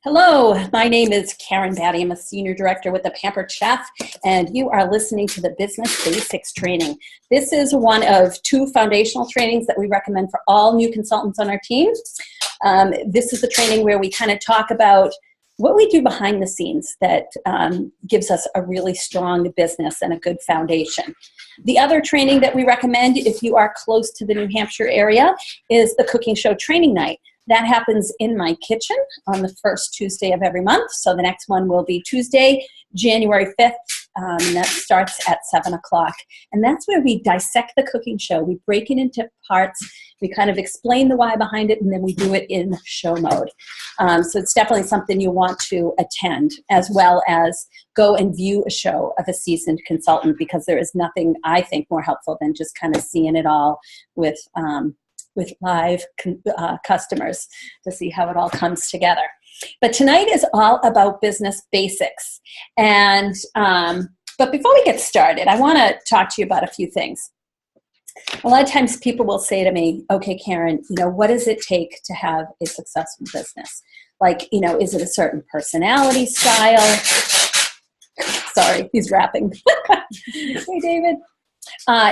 Hello, my name is Karen Batty. I'm a Senior Director with the Pampered Chef, and you are listening to the Business Basics Training. This is one of two foundational trainings that we recommend for all new consultants on our team. This is the training where we kind of talk about what we do behind the scenes that gives us a really strong business and a good foundation. The other training that we recommend, if you are close to the New Hampshire area, is the Cooking Show Training Night. That happens in my kitchen on the first Tuesday of every month. So the next one will be Tuesday, January 5th. That starts at 7 o'clock. And that's where we dissect the cooking show. We break it into parts. We kind of explain the why behind it, and then we do it in show mode. So it's definitely something you want to attend, as well as go and view a show of a seasoned consultant, because there is nothing, I think, more helpful than just kind of seeing it all with live customers to see how it all comes together. But tonight is all about business basics. And but before we get started, I want to talk to you about a few things. A lot of times people will say to me, okay, Karen, what does it take to have a successful business? Like, is it a certain personality style? Sorry, he's rapping. Hey, David.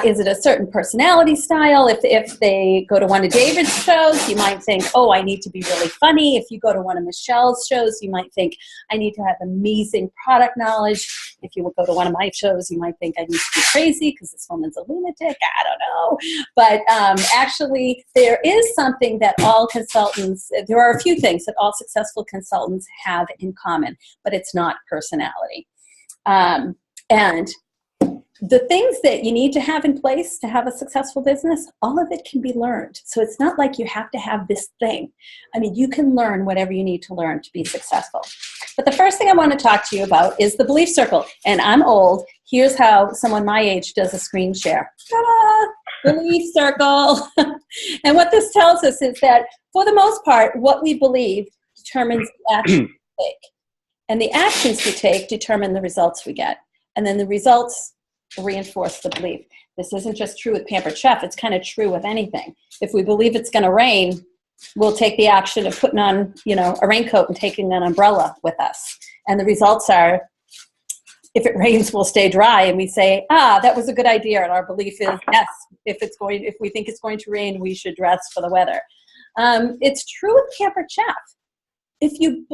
Is it a certain personality style? If they go to one of David's shows, you might think, oh, I need to be really funny. If you go to one of Michelle's shows, you might think, I need to have amazing product knowledge. If you would go to one of my shows, you might think I need to be crazy because this woman's a lunatic. I don't know. But actually, there is something that all consultants, there are a few things that all successful consultants have in common, but it's not personality. And the things that you need to have in place to have a successful business, all of it can be learned. So it's not like you have to have this thing. I mean, you can learn whatever you need to learn to be successful. But the first thing I want to talk to you about is the belief circle. And I'm old. Here's how someone my age does a screen share. Ta-da! Belief circle. And what this tells us is that, for the most part, what we believe determines the actions we take. And the actions we take determine the results we get. And then the results reinforce the belief. This isn't just true with Pampered Chef. It's kind of true with anything. If we believe it's going to rain, we'll take the action of putting on, a raincoat and taking an umbrella with us. And the results are, if it rains, we'll stay dry. And we say, that was a good idea. And our belief is, yes, if we think it's going to rain, we should dress for the weather. It's true with Pampered Chef. If you,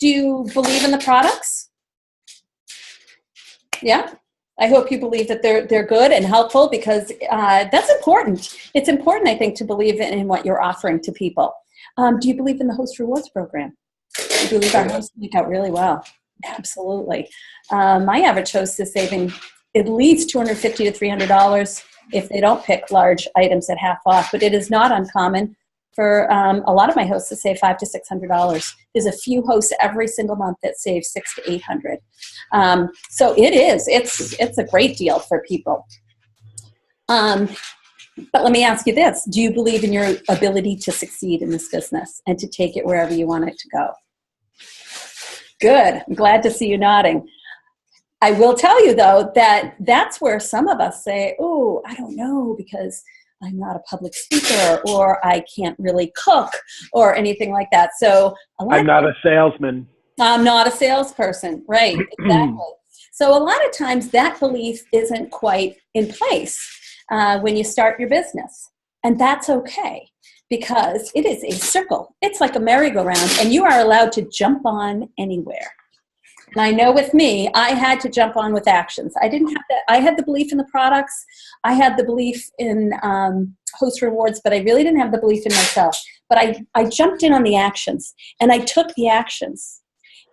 do you believe in the products? Yeah. I hope you believe that they're good and helpful, because that's important. It's important, I think, to believe in what you're offering to people. Do you believe in the Host Rewards program? Do you believe our hosts make out really well? Absolutely. My average host is saving at least $250 to $300 if they don't pick large items at half off. But it is not uncommon for a lot of my hosts to save $500 to $600. There's a few hosts every single month that save $600 to $800. So it's a great deal for people. But let me ask you this: do you believe in your ability to succeed in this business and to take it wherever you want it to go? Good. I'm glad to see you nodding. I will tell you, though, that that's where some of us say, oh, I don't know, because I'm not a public speaker, or I can't really cook, or anything like that. So I'm not a salesman. I'm not a salesperson. Right, exactly. So a lot of times that belief isn't quite in place when you start your business. And that's okay, because it is a circle. It's like a merry-go-round, and you are allowed to jump on anywhere. And I know with me, I had to jump on with actions. I didn't have that. I had the belief in the products. I had the belief in Host Rewards, but I really didn't have the belief in myself. But I jumped in on the actions, and I took the actions.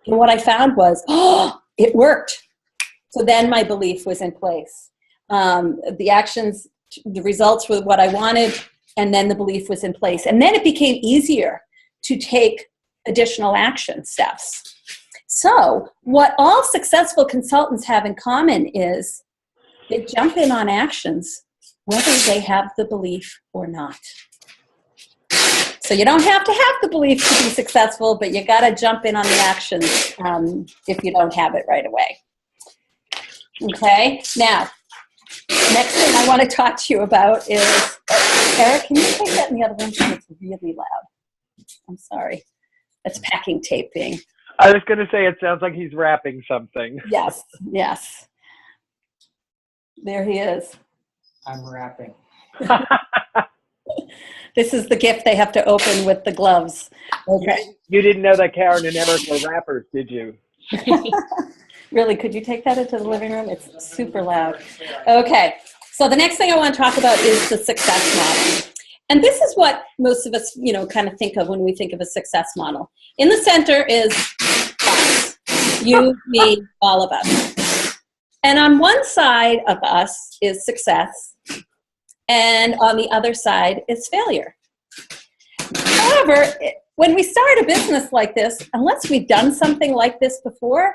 And what I found was, it worked. So then my belief was in place. The actions, the results were what I wanted, and then the belief was in place. And then it became easier to take additional action steps. So what all successful consultants have in common is they jump in on actions, whether they have the belief or not. So you don't have to have the belief to be successful, but you got to jump in on the actions if you don't have it right away. Okay, now, next thing I want to talk to you about is, Eric, can you take that in the other room? It's really loud. I'm sorry. That's packing taping. I was going to say it sounds like he's wrapping something. Yes, yes. There he is. I'm wrapping. This is the gift they have to open with the gloves. Okay. You didn't know that Karen and Eric were rappers, did you? Really, could you take that into the living room? It's super loud. Okay. So the next thing I want to talk about is the success model. And this is what most of us, kind of think of when we think of a success model. In the center is us. You, me, all of us. And on one side of us is success, and on the other side is failure. However, when we start a business like this, unless we've done something like this before,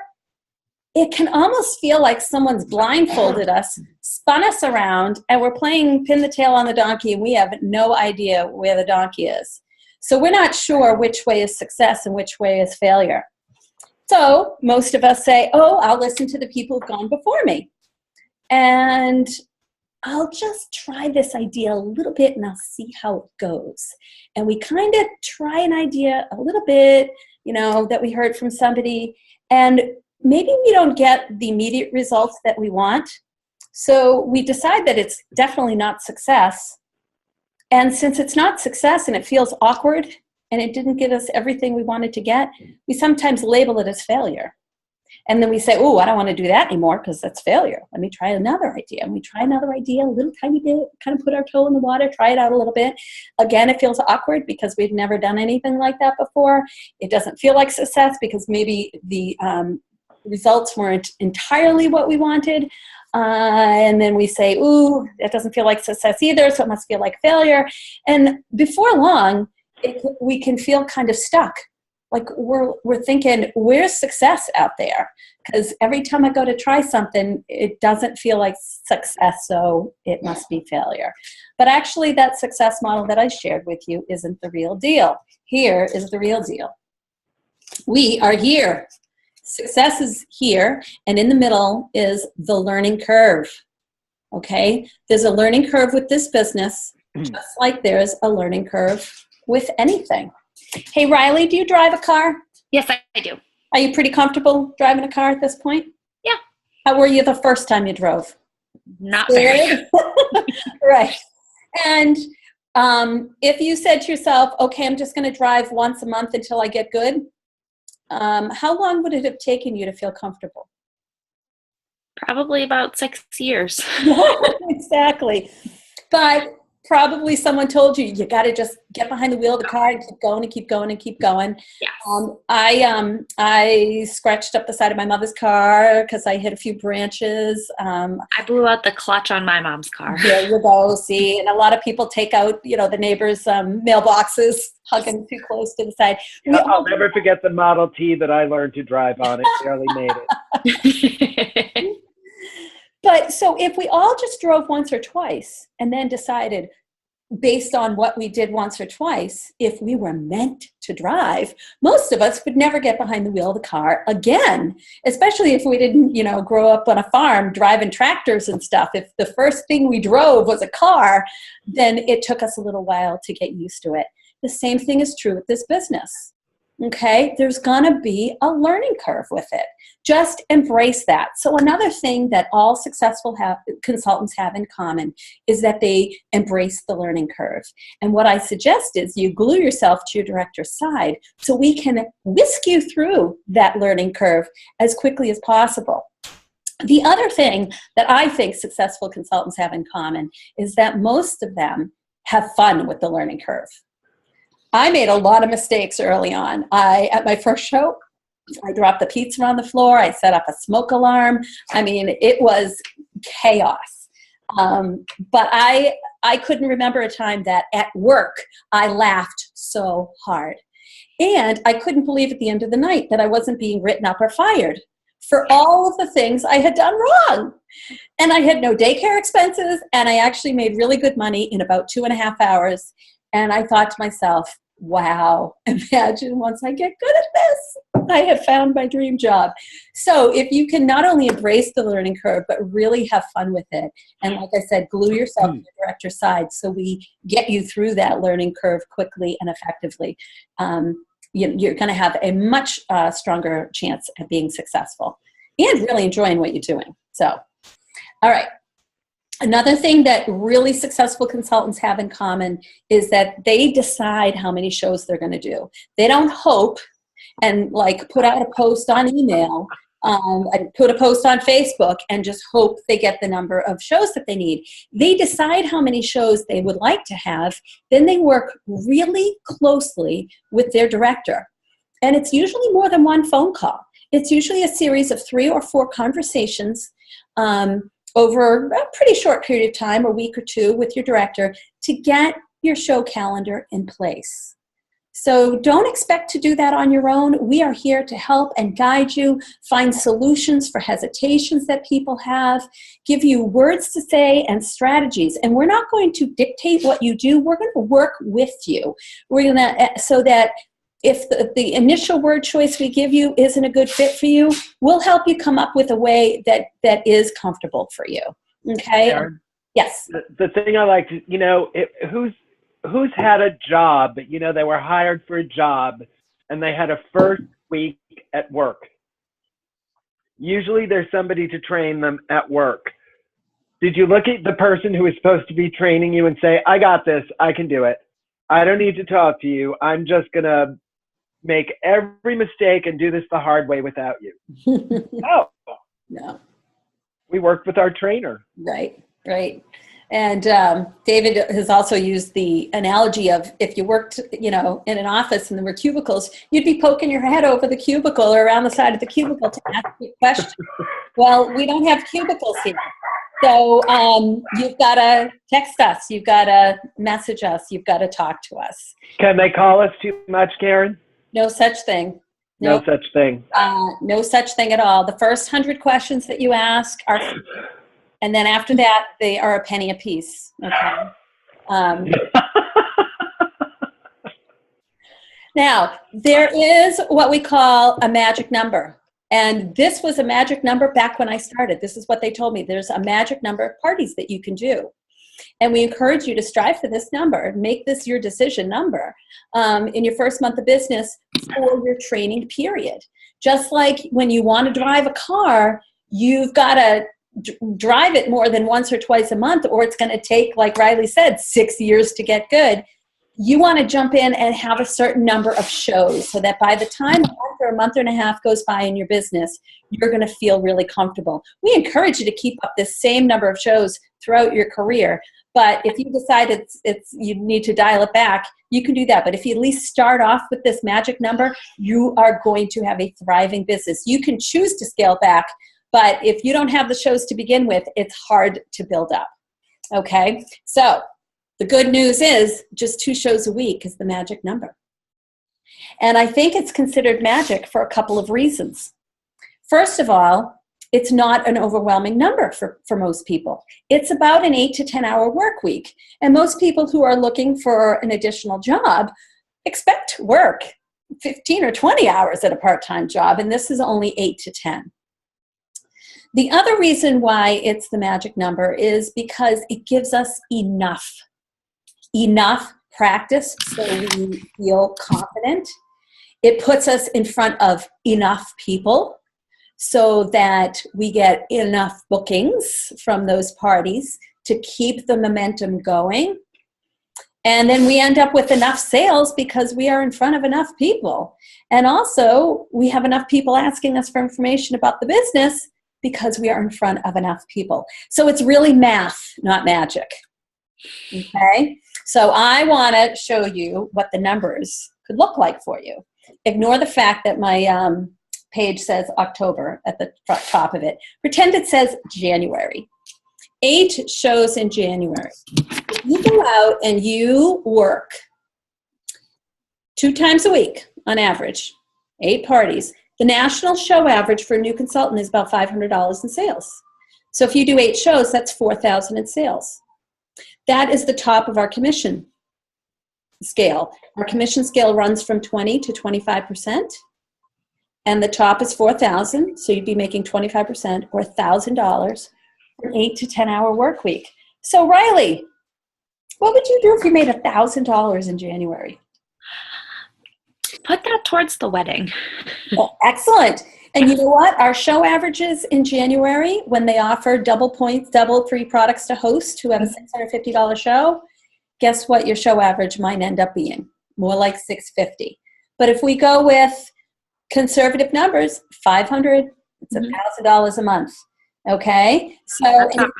it can almost feel like someone's blindfolded us, spun us around, and we're playing pin the tail on the donkey, and we have no idea where the donkey is. So we're not sure which way is success and which way is failure. So most of us say, oh, I'll listen to the people who've gone before me. And I'll just try this idea a little bit and I'll see how it goes. And we kind of try an idea a little bit, that we heard from somebody, and maybe we don't get the immediate results that we want. So we decide that it's definitely not success. And since it's not success and it feels awkward and it didn't get us everything we wanted to get, we sometimes label it as failure. And then we say, oh, I don't want to do that anymore because that's failure. Let me try another idea. And we try another idea a little tiny bit, kind of put our toe in the water, try it out a little bit. Again, it feels awkward because we've never done anything like that before. It doesn't feel like success because maybe the results weren't entirely what we wanted. And then we say, ooh, that doesn't feel like success either, so it must feel like failure. And before long, we can feel kind of stuck. Like we're thinking, where's success out there? Because every time I go to try something, it doesn't feel like success, so it must be failure. But actually, that success model that I shared with you isn't the real deal. Here is the real deal. We are here. Success is here, and in the middle is the learning curve. Okay? There's a learning curve with this business, just like there's a learning curve with anything. Hey, Riley, do you drive a car? Yes, I do. Are you pretty comfortable driving a car at this point? Yeah. How were you the first time you drove? Not very. Right. And if you said to yourself, okay, I'm just going to drive once a month until I get good, how long would it have taken you to feel comfortable? Probably about 6 years. Exactly. But probably someone told you, you got to just get behind the wheel of the car and keep going and keep going and keep going. Yes. I scratched up the side of my mother's car because I hit a few branches. I blew out the clutch on my mom's car. There you go. See, and a lot of people take out, the neighbors' mailboxes, hugging too close to the side. I'll never forget the Model T that I learned to drive on. It barely made it. But so if we all just drove once or twice and then decided based on what we did once or twice, if we were meant to drive, most of us would never get behind the wheel of the car again, especially if we didn't, grow up on a farm driving tractors and stuff. If the first thing we drove was a car, then it took us a little while to get used to it. The same thing is true with this business. Okay, there's going to be a learning curve with it. Just embrace that. So another thing that all successful consultants have in common is that they embrace the learning curve. And what I suggest is you glue yourself to your director's side so we can whisk you through that learning curve as quickly as possible. The other thing that I think successful consultants have in common is that most of them have fun with the learning curve. I made a lot of mistakes early on. At my first show, I dropped the pizza on the floor. I set up a smoke alarm. I mean, it was chaos. But I couldn't remember a time that at work I laughed so hard. And I couldn't believe at the end of the night that I wasn't being written up or fired for all of the things I had done wrong. And I had no daycare expenses, and I actually made really good money in about 2.5 hours. And I thought to myself, wow, imagine once I get good at this, I have found my dream job. So if you can not only embrace the learning curve, but really have fun with it. And like I said, glue yourself to the director's side so we get you through that learning curve quickly and effectively. you're going to have a much stronger chance at being successful and really enjoying what you're doing. So, all right. Another thing that really successful consultants have in common is that they decide how many shows they're going to do. They don't hope and like put out a post on email, and put a post on Facebook and just hope they get the number of shows that they need. They decide how many shows they would like to have. Then they work really closely with their director. And it's usually more than one phone call. It's usually a series of 3 or 4 conversations over a pretty short period of time, a week or 2 with your director to get your show calendar in place. So don't expect to do that on your own. We are here to help and guide you, find solutions for hesitations that people have, give you words to say and strategies. And we're not going to dictate what you do. We're going to work with you. We're going to, so that if the initial word choice we give you isn't a good fit for you, we'll help you come up with a way that is comfortable for you. Okay? Karen, yes. The thing I like to, who's had a job, they were hired for a job and they had a first week at work. Usually there's somebody to train them at work. Did you look at the person who is supposed to be training you and say, I got this, I can do it. I don't need to talk to you. I'm just going to make every mistake and do this the hard way without you. No. We worked with our trainer. Right. And David has also used the analogy of if you worked, in an office and there were cubicles, you'd be poking your head over the cubicle or around the side of the cubicle to ask a question. Well, we don't have cubicles here. So you've got to text us. You've got to message us. You've got to talk to us. Can they call us too much, Karen? No such thing. No such thing. No such thing at all. The first 100 questions that you ask are free. And then after that, they are a penny a piece. Okay. Now, there is what we call a magic number. And this was a magic number back when I started. This is what they told me. There's a magic number of parties that you can do. And we encourage you to strive for this number. Make this your decision number in your first month of business for your training period. Just like when you want to drive a car, you've got to drive it more than once or twice a month, or it's going to take, like Riley said, 6 years to get good. You want to jump in and have a certain number of shows so that by the time a month and a half goes by in your business, you're going to feel really comfortable. We encourage you to keep up this same number of shows throughout your career. But if you decide you need to dial it back, you can do that. But if you at least start off with this magic number, you are going to have a thriving business. You can choose to scale back, but if you don't have the shows to begin with, it's hard to build up. Okay? So the good news is just 2 shows a week is the magic number. And I think it's considered magic for a couple of reasons. First of all, it's not an overwhelming number for most people. It's about an 8 to 10 hour work week. And most people who are looking for an additional job expect to work 15 or 20 hours at a part-time job, and this is only 8 to 10. The other reason why it's the magic number is because it gives us enough practice so we feel confident. It puts us in front of enough people so that we get enough bookings from those parties to keep the momentum going. And then we end up with enough sales because we are in front of enough people. And also, we have enough people asking us for information about the business because we are in front of enough people. So it's really math, not magic. Okay? So I want to show you what the numbers could look like for you. Ignore the fact that my page says October at the top of it. Pretend it says January. 8 shows in January. If you go out and you work 2 times a week on average, 8 parties, the national show average for a new consultant is about $500 in sales. So if you do 8 shows, that's $4,000 in sales. That is the top of our commission scale. Our commission scale runs from 20 to 25%. And the top is $4,000, so you'd be making 25% or $1,000 for an 8 to 10 hour work week. So Riley, what would you do if you made $1,000 in January? put that towards the wedding. Well, excellent. And you know what? Our show averages in January, when they offer double points, double free products to host who have a $650 show, guess what your show average might end up being? More like $650. But if we go with conservative numbers, $500, it's $1,000 a month. Okay? So That's not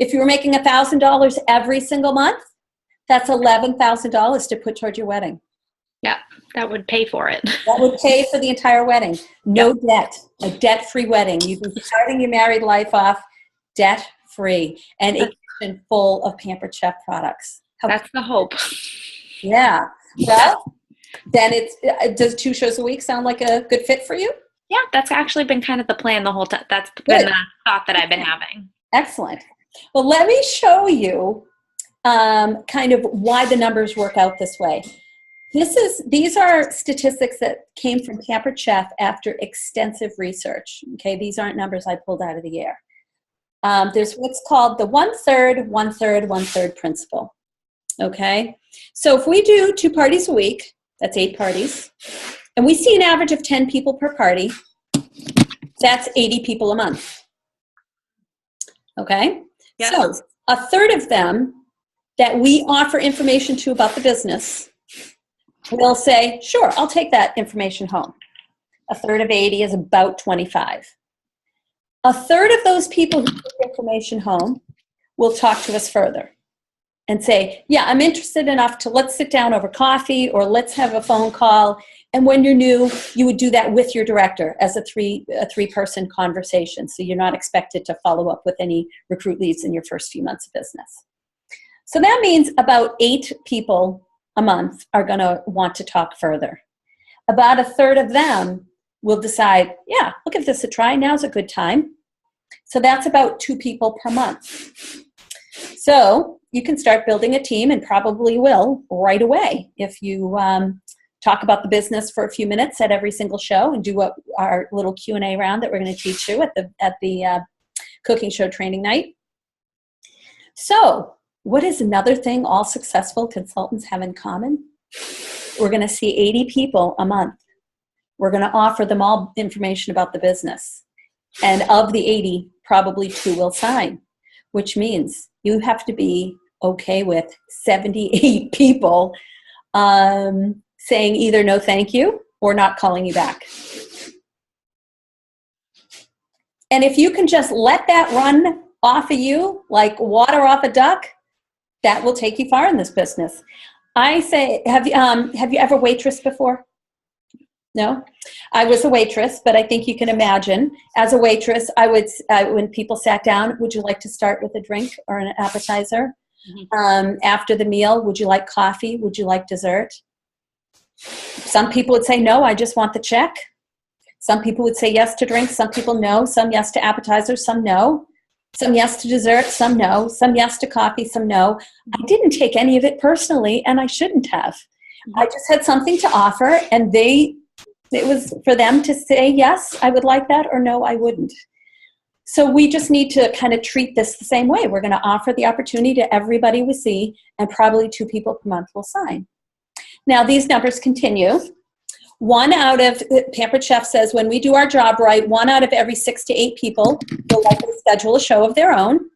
if you were making $1,000 every single month, that's $11,000 to put toward your wedding. Yeah, that would pay for it. That would pay for the entire wedding. No debt. A debt-free wedding. You can be starting your married life off debt-free and a kitchen full of Pampered Chef products. That's the hope. Yeah. Well, then does 2 shows a week sound like a good fit for you? Yeah, that's actually been kind of the plan the whole time. That's been the thought that I've been having. Excellent. Well, let me show you kind of why the numbers work out this way. These are statistics that came from Pampered Chef after extensive research. Okay, these aren't numbers I pulled out of the air. There's what's called the 1/3, 1/3, 1/3 principle. Okay, so if we do 2 parties a week, that's 8 parties, and we see an average of 10 people per party, that's 80 people a month. Okay, Yep. So 1/3 of them that we offer information to about the business will say, sure, I'll take that information home. 1/3 of 80 is about 25. 1/3 of those people who take information home will talk to us further and say, yeah, I'm interested enough to let's sit down over coffee or let's have a phone call. And when you're new, you would do that with your director as a three-person conversation. So you're not expected to follow up with any recruit leads in your first few months of business. So that means about 8 people a month are going to want to talk further. About 1/3 of them will decide, yeah, we'll give this a try. Now's a good time. So that's about 2 people per month. So you can start building a team, and probably will right away if you talk about the business for a few minutes at every single show and do our little Q&A round that we're going to teach you at the cooking show training night. So what is another thing all successful consultants have in common? We're going to see 80 people a month. We're going to offer them all information about the business. And of the 80, probably 2 will sign, which means you have to be okay with 78 people saying either no thank you or not calling you back. And if you can just let that run off of you like water off a duck, that will take you far in this business. I say, have you ever waitressed before? No? I was a waitress, but I think you can imagine. As a waitress, when people sat down, would you like to start with a drink or an appetizer? Mm-hmm. After the meal, would you like coffee? Would you like dessert? Some people would say, no, I just want the check. Some people would say yes to drinks. Some people no. Some yes to appetizers. Some no. Some yes to dessert. Some no. Some yes to coffee. Some no. I didn't take any of it personally, and I shouldn't have. I just had something to offer, and it was for them to say, yes, I would like that, or no, I wouldn't. So we just need to kind of treat this the same way. We're going to offer the opportunity to everybody we see, and probably 2 people per month will sign. Now, these numbers continue. Pampered Chef says, when we do our job right, 1 out of every 6 to 8 people will likely schedule a show of their own.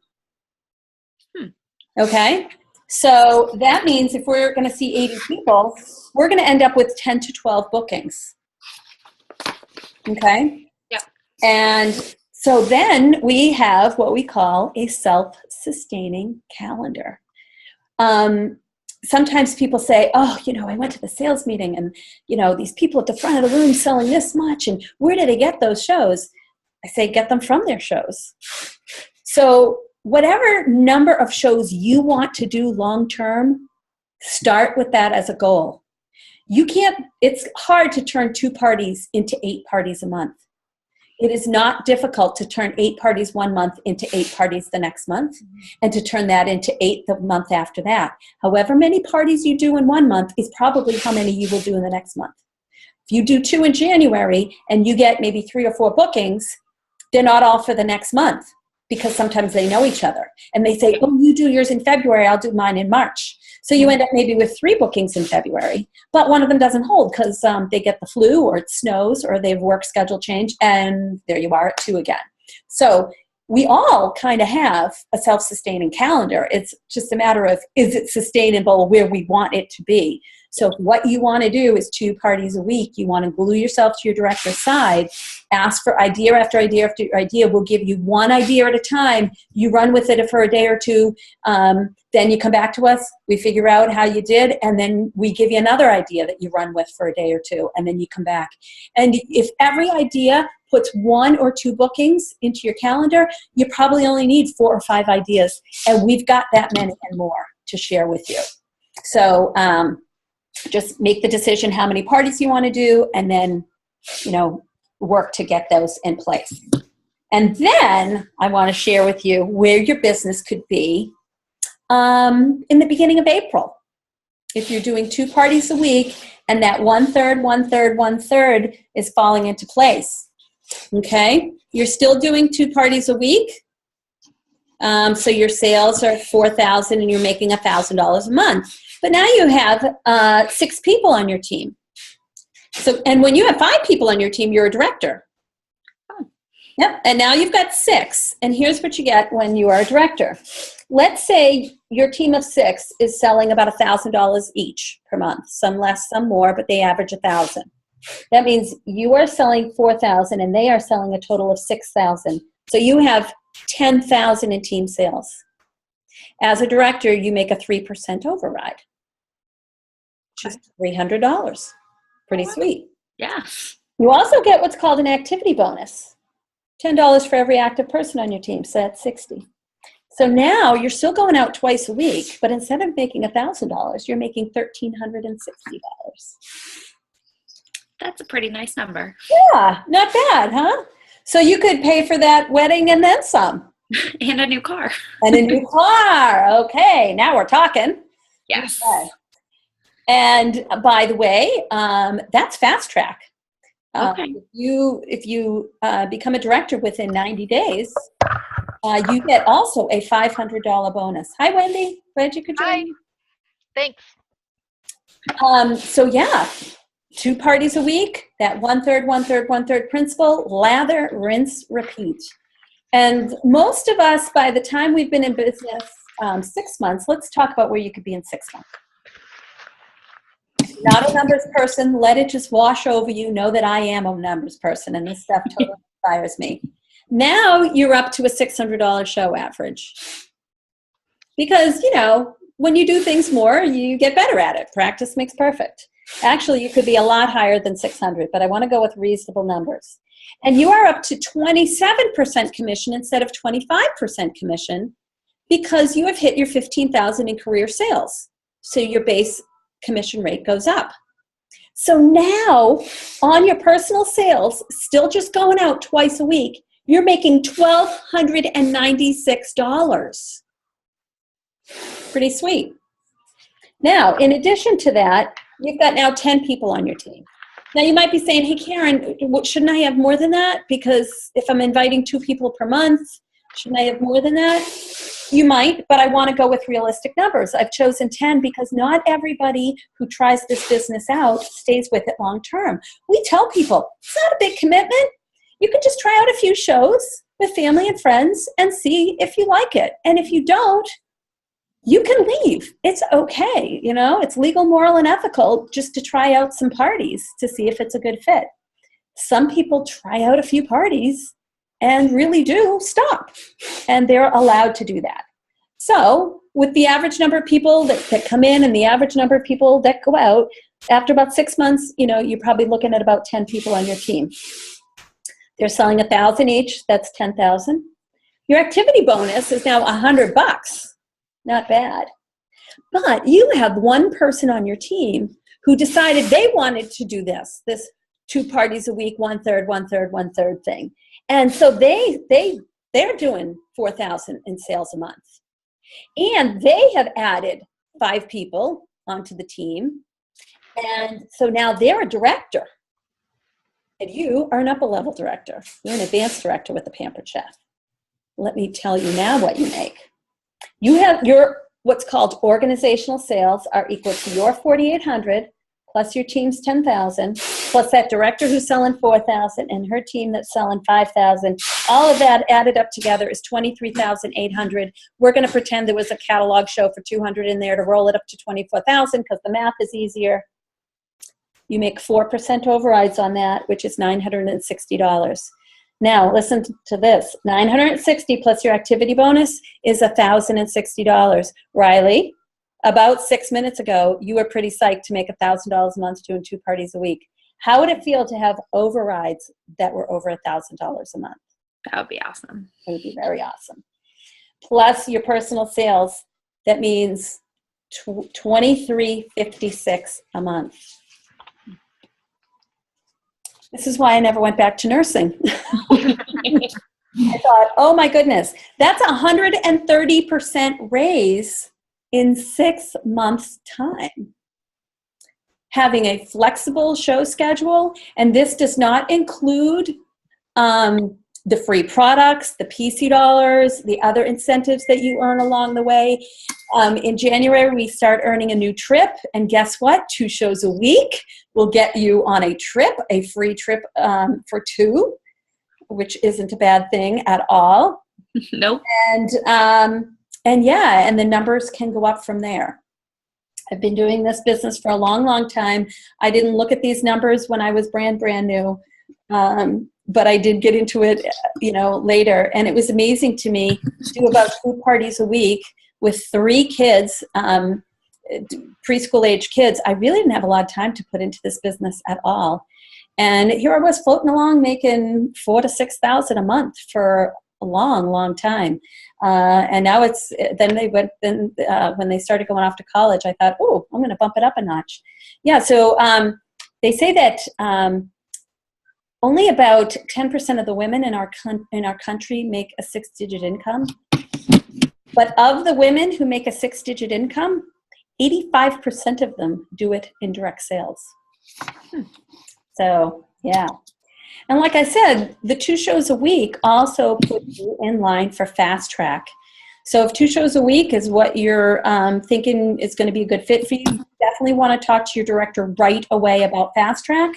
Okay? So that means if we're going to see 80 people, we're going to end up with 10 to 12 bookings. Okay? Yeah. And so then we have what we call a self-sustaining calendar. Sometimes people say, oh, I went to the sales meeting and, these people at the front of the room selling this much, and where did they get those shows? I say, get them from their shows. So whatever number of shows you want to do long-term, start with that as a goal. It's hard to turn 2 parties into 8 parties a month. It is not difficult to turn 8 parties one month into 8 parties the next month, and to turn that into 8 the month after that. However many parties you do in one month is probably how many you will do in the next month. If you do 2 in January and you get maybe 3 or 4 bookings, they're not all for the next month, because sometimes they know each other. And they say, oh, you do yours in February, I'll do mine in March. So you end up maybe with 3 bookings in February, but one of them doesn't hold because they get the flu or it snows or they have work schedule change, and there you are at 2 again. So we all kind of have a self-sustaining calendar. It's just a matter of, is it sustainable where we want it to be? So what you want to do is 2 parties a week. You want to glue yourself to your director's side, ask for idea after idea after idea. We'll give you 1 idea at a time. You run with it for a day or 2. Then you come back to us. We figure out how you did. And then we give you another idea that you run with for a day or 2. And then you come back. And if every idea puts 1 or 2 bookings into your calendar, you probably only need 4 or 5 ideas. And we've got that many and more to share with you. So, just make the decision how many parties you want to do, and then, work to get those in place. And then I want to share with you where your business could be in the beginning of April. If you're doing 2 parties a week and that 1/3, 1/3, 1/3 is falling into place. Okay? You're still doing 2 parties a week. So your sales are $4,000 and you're making $1,000 a month. But now you have 6 people on your team. So, and when you have 5 people on your team, you're a director. Yep. And now you've got 6. And here's what you get when you are a director. Let's say your team of 6 is selling about $1,000 each per month. Some less, some more, but they average $1,000. That means you are selling $4,000 and they are selling a total of $6,000. So you have $10,000 in team sales. As a director, you make a 3% override, which is $300. Pretty sweet. Yeah. You also get what's called an activity bonus, $10 for every active person on your team, so that's $60. So now you're still going out twice a week, but instead of making $1,000, you're making $1,360. That's a pretty nice number. Yeah, not bad, huh? So you could pay for that wedding and then some. And a new car. And a new car. Okay, now we're talking. Yes. Okay. And by the way, that's fast track. Okay. If you become a director within 90 days, you get also a $500 bonus. Hi, Wendy. Glad you could join. Hi. Thanks. So yeah, 2 parties a week, that 1/3, 1/3, 1/3 principle, lather, rinse, repeat. And most of us, by the time we've been in business 6 months, let's talk about where you could be in 6 months. Not a numbers person. Let it just wash over you. Know that I am a numbers person, and this stuff totally inspires me. Now you're up to a $600 show average. Because, when you do things more, you get better at it. Practice makes perfect. Actually, you could be a lot higher than 600, but I want to go with reasonable numbers. And you are up to 27% commission instead of 25% commission because you have hit your $15,000 in career sales. So your base commission rate goes up. So now on your personal sales, still just going out twice a week, you're making $1,296. Pretty sweet. Now, in addition to that, you've got now 10 people on your team. Now, you might be saying, hey, Karen, shouldn't I have more than that? Because if I'm inviting 2 people per month, shouldn't I have more than that? You might, but I want to go with realistic numbers. I've chosen 10 because not everybody who tries this business out stays with it long term. We tell people, it's not a big commitment. You can just try out a few shows with family and friends and see if you like it. And if you don't, you can leave. It's okay. It's legal, moral, and ethical just to try out some parties to see if it's a good fit. Some people try out a few parties and really do stop, and they're allowed to do that. So with the average number of people that come in and the average number of people that go out, after about 6 months, you're probably looking at about 10 people on your team. They're selling $1,000 each. That's $10,000. Your activity bonus is now $100. Not bad. But you have one person on your team who decided they wanted to do this 2 parties a week, 1/3, 1/3, 1/3 thing. And so they're doing $4,000 in sales a month. And they have added 5 people onto the team. And so now they're a director. And you are an upper level director. You're an advanced director with the Pampered Chef. let me tell you now what you make. You have your what's called organizational sales are equal to your 4,800 plus your team's 10,000 plus that director who's selling 4,000 and her team that's selling 5,000. All of that added up together is 23,800. We're going to pretend there was a catalog show for 200 in there to roll it up to 24,000 because the math is easier. You make 4% overrides on that, which is $960. Now, listen to this. $960 plus your activity bonus is $1,060. Riley, about 6 minutes ago, you were pretty psyched to make $1,000 a month doing 2 parties a week. How would it feel to have overrides that were over $1,000 a month? That would be awesome. It would be very awesome. Plus your personal sales, that means $23.56 a month. This is why I never went back to nursing. I thought, oh my goodness, that's 130% raise in 6 months' time. Having a flexible show schedule, and this does not include the free products, the PC dollars, the other incentives that you earn along the way. In January, we start earning a new trip, and guess what? 2 shows a week will get you on a trip, a free trip for 2, which isn't a bad thing at all. Nope. And yeah, and the numbers can go up from there. I've been doing this business for a long, long time. I didn't look at these numbers when I was brand new, but I did get into it, later. And it was amazing to me to do about 2 parties a week with 3 kids, preschool age kids. I really didn't have a lot of time to put into this business at all. And here I was floating along making $4,000 to $6,000 a month for a long, long time. And now when they started going off to college, I thought, oh, I'm going to bump it up a notch. Yeah. So they say that only about 10% of the women in our country make a 6-digit income. But of the women who make a 6-digit income, 85% of them do it in direct sales. So, yeah. And like I said, the 2 shows a week also put you in line for Fast Track. So if 2 shows a week is what you're thinking is going to be a good fit for you, you definitely want to talk to your director right away about Fast Track.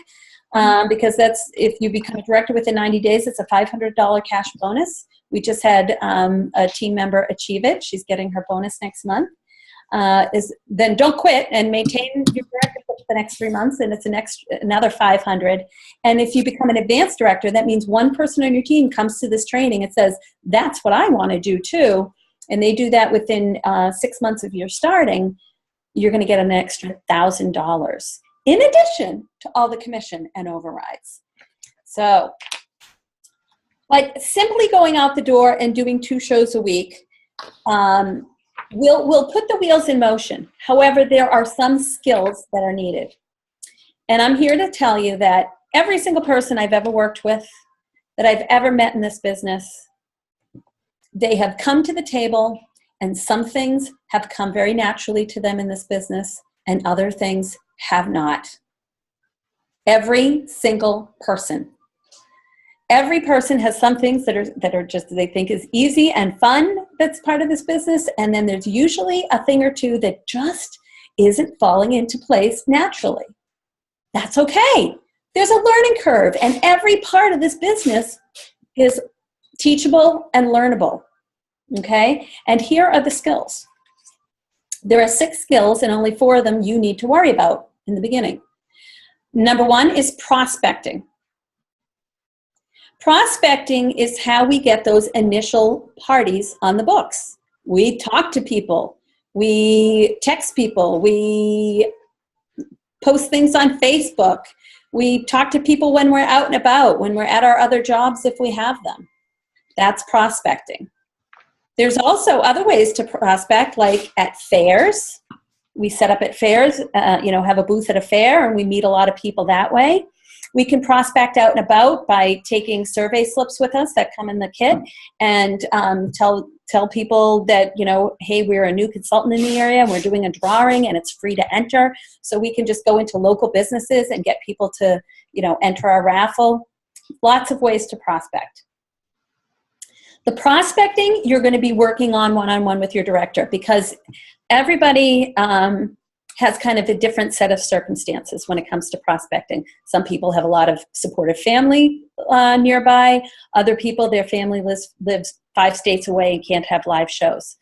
Because if you become a director within 90 days, it's a $500 cash bonus. We just had a team member achieve it. She's getting her bonus next month. Then don't quit and maintain your directorship for the next 3 months, and it's another $500. And if you become an advanced director, that means one person on your team comes to this training and says, that's what I want to do too. And they do that within 6 months of your starting, you're going to get an extra $1,000 in addition to all the commission and overrides. So, like simply going out the door and doing 2 shows a week, we'll put the wheels in motion. However, there are some skills that are needed. And I'm here to tell you that every single person I've ever worked with, that I've ever met in this business, they have come to the table, and some things have come very naturally to them in this business, and other things have not. Every single person. Every person has some things that are just they think is easy and fun that's part of this business, and then there's usually a thing or 2 that just isn't falling into place naturally. That's okay. There's a learning curve, and every part of this business is teachable and learnable. Okay? And here are the skills. There are 6 skills, and only 4 of them you need to worry about in the beginning. Number 1 is prospecting. Prospecting is how we get those initial parties on the books. We talk to people. We text people. We post things on Facebook. We talk to people when we're out and about, when we're at our other jobs if we have them. That's prospecting. There's also other ways to prospect, like at fairs. We set up at fairs, have a booth at a fair, and we meet a lot of people that way. We can prospect out and about by taking survey slips with us that come in the kit and tell people that, hey, we're a new consultant in the area and we're doing a drawing and it's free to enter. So we can just go into local businesses and get people to, enter our raffle. Lots of ways to prospect. The prospecting, you're going to be working on one-on-one with your director, because everybody has kind of a different set of circumstances when it comes to prospecting. Some people have a lot of supportive family nearby. Other people, their family lives 5 states away and can't have live shows.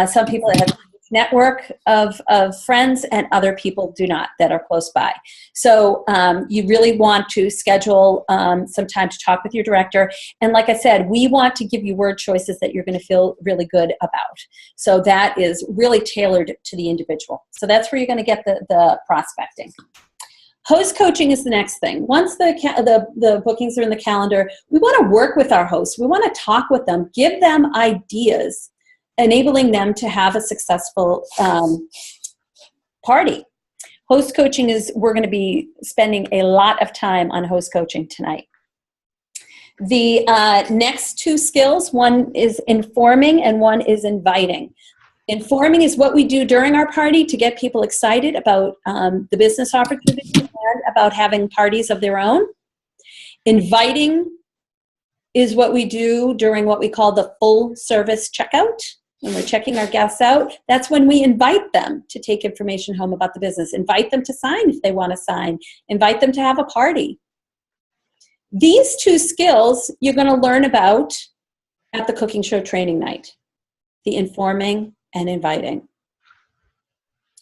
Some people have a network of friends, and other people do not, that are close by. So you really want to schedule some time to talk with your director. And like I said, we want to give you word choices that you're going to feel really good about. So that is really tailored to the individual. So that's where you're going to get the prospecting. Host coaching is the next thing. Once the bookings are in the calendar, we want to work with our hosts. We want to talk with them, give them ideas, enabling them to have a successful party. Host coaching we're going to be spending a lot of time on host coaching tonight. The next 2 skills, one is informing and one is inviting. Informing is what we do during our party to get people excited about the business opportunity and about having parties of their own. Inviting is what we do during what we call the full service checkout. When we're checking our guests out, that's when we invite them to take information home about the business. Invite them to sign if they want to sign. Invite them to have a party. These 2 skills you're going to learn about at the cooking show training night. The informing and inviting.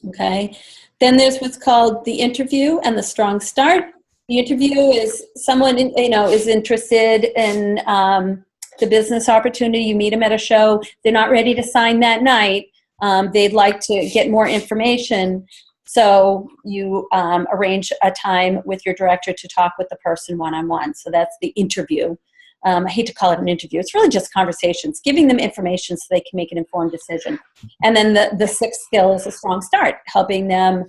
Okay? Then there's what's called the interview and the strong start. The interview is someone is interested in the business opportunity. You meet them at a show. They're not ready to sign that night. They'd like to get more information. So you arrange a time with your director to talk with the person one-on-one. So that's the interview. I hate to call it an interview. It's really just conversations, giving them information so they can make an informed decision. And then the 6th skill is a strong start, helping them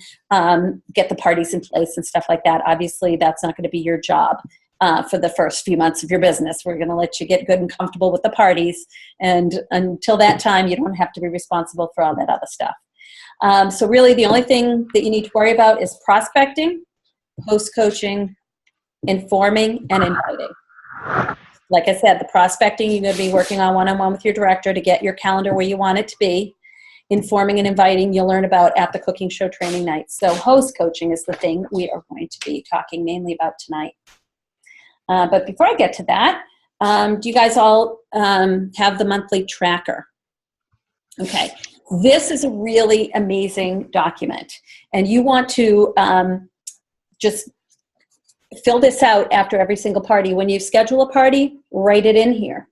get the parties in place and stuff like that. Obviously, that's not going to be your job. For the first few months of your business. We're going to let you get good and comfortable with the parties, and until that time, you don't have to be responsible for all that other stuff. So really, the only thing that you need to worry about is prospecting, host coaching, informing, and inviting. Like I said, the prospecting, you're going to be working on one-on-one with your director to get your calendar where you want it to be. Informing and inviting, you'll learn about at the cooking show training night. So host coaching is the thing we are going to be talking mainly about tonight. But before I get to that, do you guys all have the monthly tracker? Okay. This is a really amazing document. And you want to just fill this out after every single party. When you schedule a party, write it in here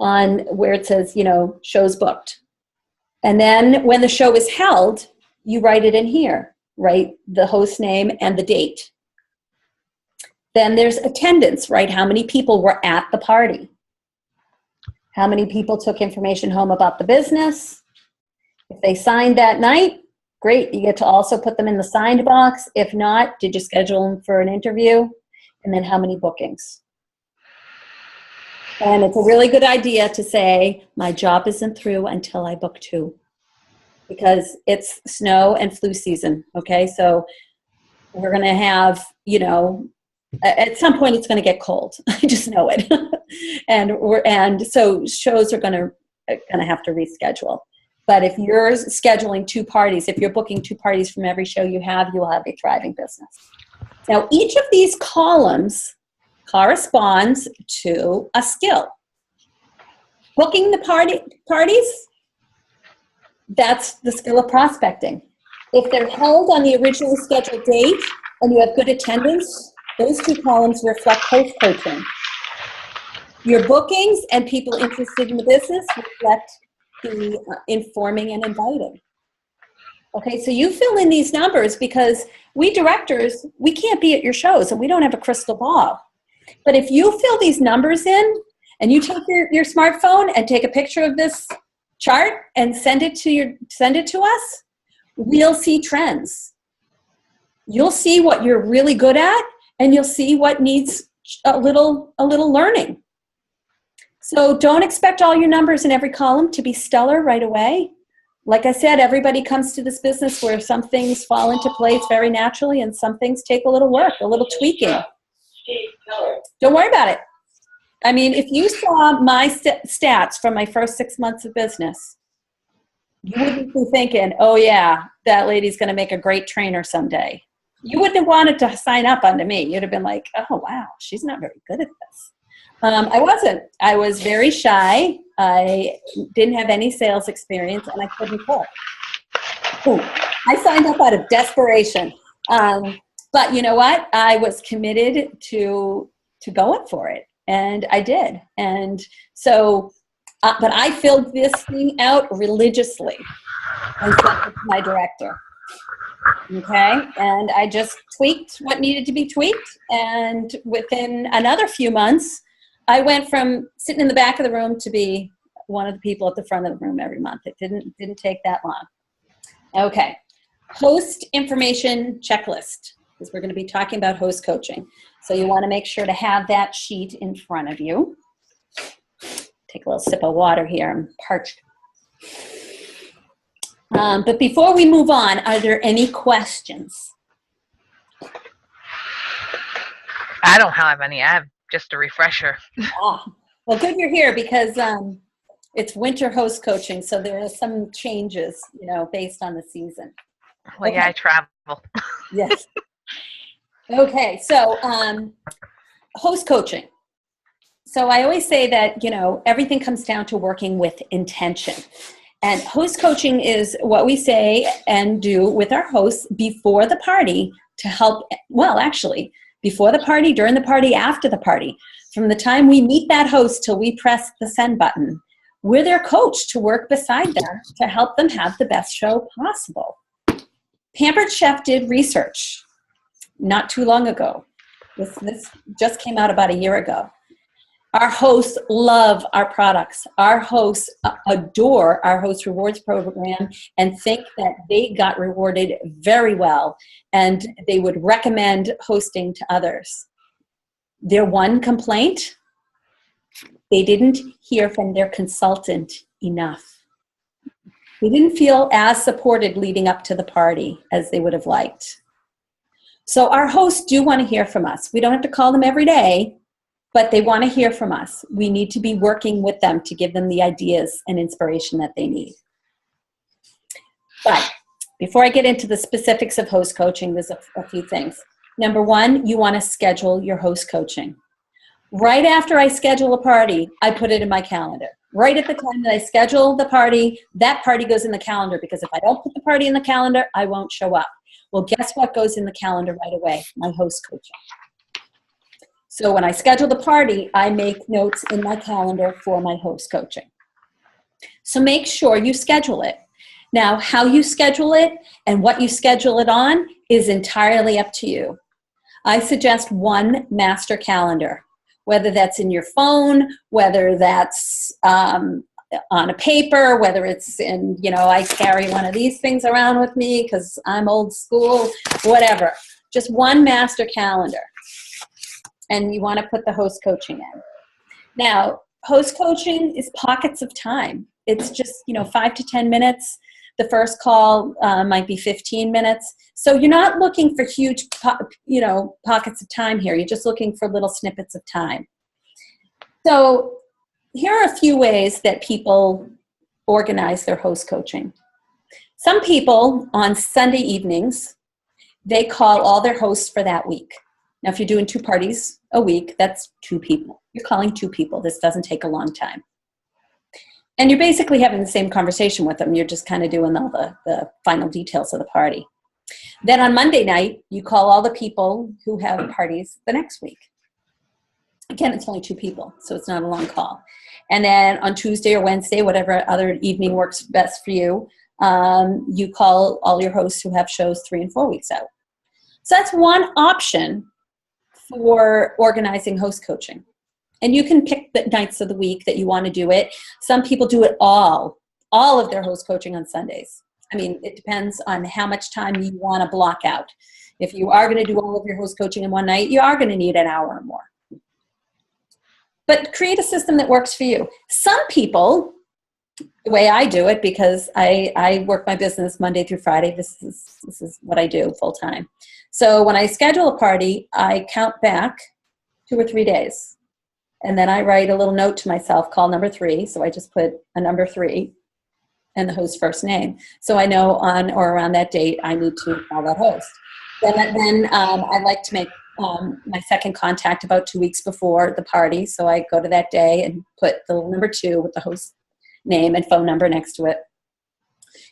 on where it says, shows booked. And then when the show is held, you write it in here. Write the host name and the date. Then there's attendance, right? How many people were at the party? How many people took information home about the business? If they signed that night, great. You get to also put them in the signed box. If not, did you schedule them for an interview? And then how many bookings? And it's a really good idea to say, my job isn't through until I book 2. Because it's snow and flu season, okay? So we're going to have, at some point it's going to get cold. I just know it. and so shows are going to have to reschedule. But if you're scheduling 2 parties, if you're booking 2 parties from every show you will have a thriving business. Now, each of these columns corresponds to a skill. Booking the parties, that's the skill of prospecting. If they're held on the originally scheduled date and you have good attendance, those 2 columns reflect host coaching. Your bookings and people interested in the business reflect the informing and inviting. Okay, so you fill in these numbers because we directors, we can't be at your shows and we don't have a crystal ball. But if you fill these numbers in and you take your smartphone and take a picture of this chart and send it to us, we'll see trends. You'll see what you're really good at, and you'll see what needs a little learning. So don't expect all your numbers in every column to be stellar right away. Like I said, everybody comes to this business where some things fall into place very naturally and some things take a little work, a little tweaking. Don't worry about it. I mean, if you saw my stats from my first 6 months of business, you wouldn't be thinking, oh yeah, that lady's going to make a great trainer someday. You wouldn't have wanted to sign up under me. You'd have been like, oh wow, she's not very good at this. I wasn't. I was very shy. I didn't have any sales experience, and I couldn't cook. Ooh, I signed up out of desperation. But you know what? I was committed to going for it, and I did. And so, but I filled this thing out religiously and sent it to my director. Okay, and I just tweaked what needed to be tweaked, and within another few months, I went from sitting in the back of the room to be one of the people at the front of the room every month. It didn't take that long. Okay, host information checklist, because we're going to be talking about host coaching. So you want to make sure to have that sheet in front of you. Take a little sip of water here. I'm parched. But before we move on, are there any questions? I don't have any. I have just a refresher. Well, good you're here, because it's winter host coaching, so there are some changes, based on the season. Well, okay. Yeah, I travel. Yes. Okay, so host coaching. So I always say that, everything comes down to working with intention. And host coaching is what we say and do with our hosts before the party to help, well, actually, before the party, during the party, after the party. From the time we meet that host till we press the send button, we're their coach to work beside them to help them have the best show possible. Pampered Chef did research not too long ago. This just came out about a year ago. Our hosts love our products. Our hosts adore our host rewards program and think that they got rewarded very well, and they would recommend hosting to others. Their one complaint, they didn't hear from their consultant enough. They didn't feel as supported leading up to the party as they would have liked. So our hosts do want to hear from us. We don't have to call them every day, but they want to hear from us. We need to be working with them to give them the ideas and inspiration that they need. But before I get into the specifics of host coaching, there's a few things. Number one, you want to schedule your host coaching. Right after I schedule a party, I put it in my calendar. Right at the time that I schedule the party, that party goes in the calendar, because if I don't put the party in the calendar, I won't show up. Well, guess what goes in the calendar right away? My host coaching. So when I schedule the party, I make notes in my calendar for my host coaching. So make sure you schedule it. Now, how you schedule it and what you schedule it on is entirely up to you. I suggest one master calendar, whether that's in your phone, whether that's on a paper, whether it's in, I carry one of these things around with me because I'm old school, whatever. Just one master calendar. And you want to put the host coaching in. Now, host coaching is pockets of time. It's just, 5 to 10 minutes. The first call might be 15 minutes. So you're not looking for huge, pockets of time here. You're just looking for little snippets of time. So here are a few ways that people organize their host coaching. Some people on Sunday evenings, they call all their hosts for that week. Now, if you're doing 2 parties a week, that's 2 people. You're calling 2 people. This doesn't take a long time. And you're basically having the same conversation with them. You're just kind of doing all the final details of the party. Then on Monday night, you call all the people who have parties the next week. Again, it's only 2 people, so it's not a long call. And then on Tuesday or Wednesday, whatever other evening works best for you, you call all your hosts who have shows 3 and 4 weeks out. So that's one option for organizing host coaching. And you can pick the nights of the week that you want to do it. Some people do it all of their host coaching on Sundays. I mean, it depends on how much time you want to block out. If you are going to do all of your host coaching in one night, you are going to need an hour or more. But create a system that works for you. Some people, the way I do it, because I work my business Monday through Friday. This is what I do full time. So when I schedule a party, I count back 2 or 3 days. And then I write a little note to myself, call number 3. So I just put a number 3 and the host's first name. So I know on or around that date, I need to call that host. Then I like to make my second contact about 2 weeks before the party. So I go to that day and put the number 2 with the host name and phone number next to it.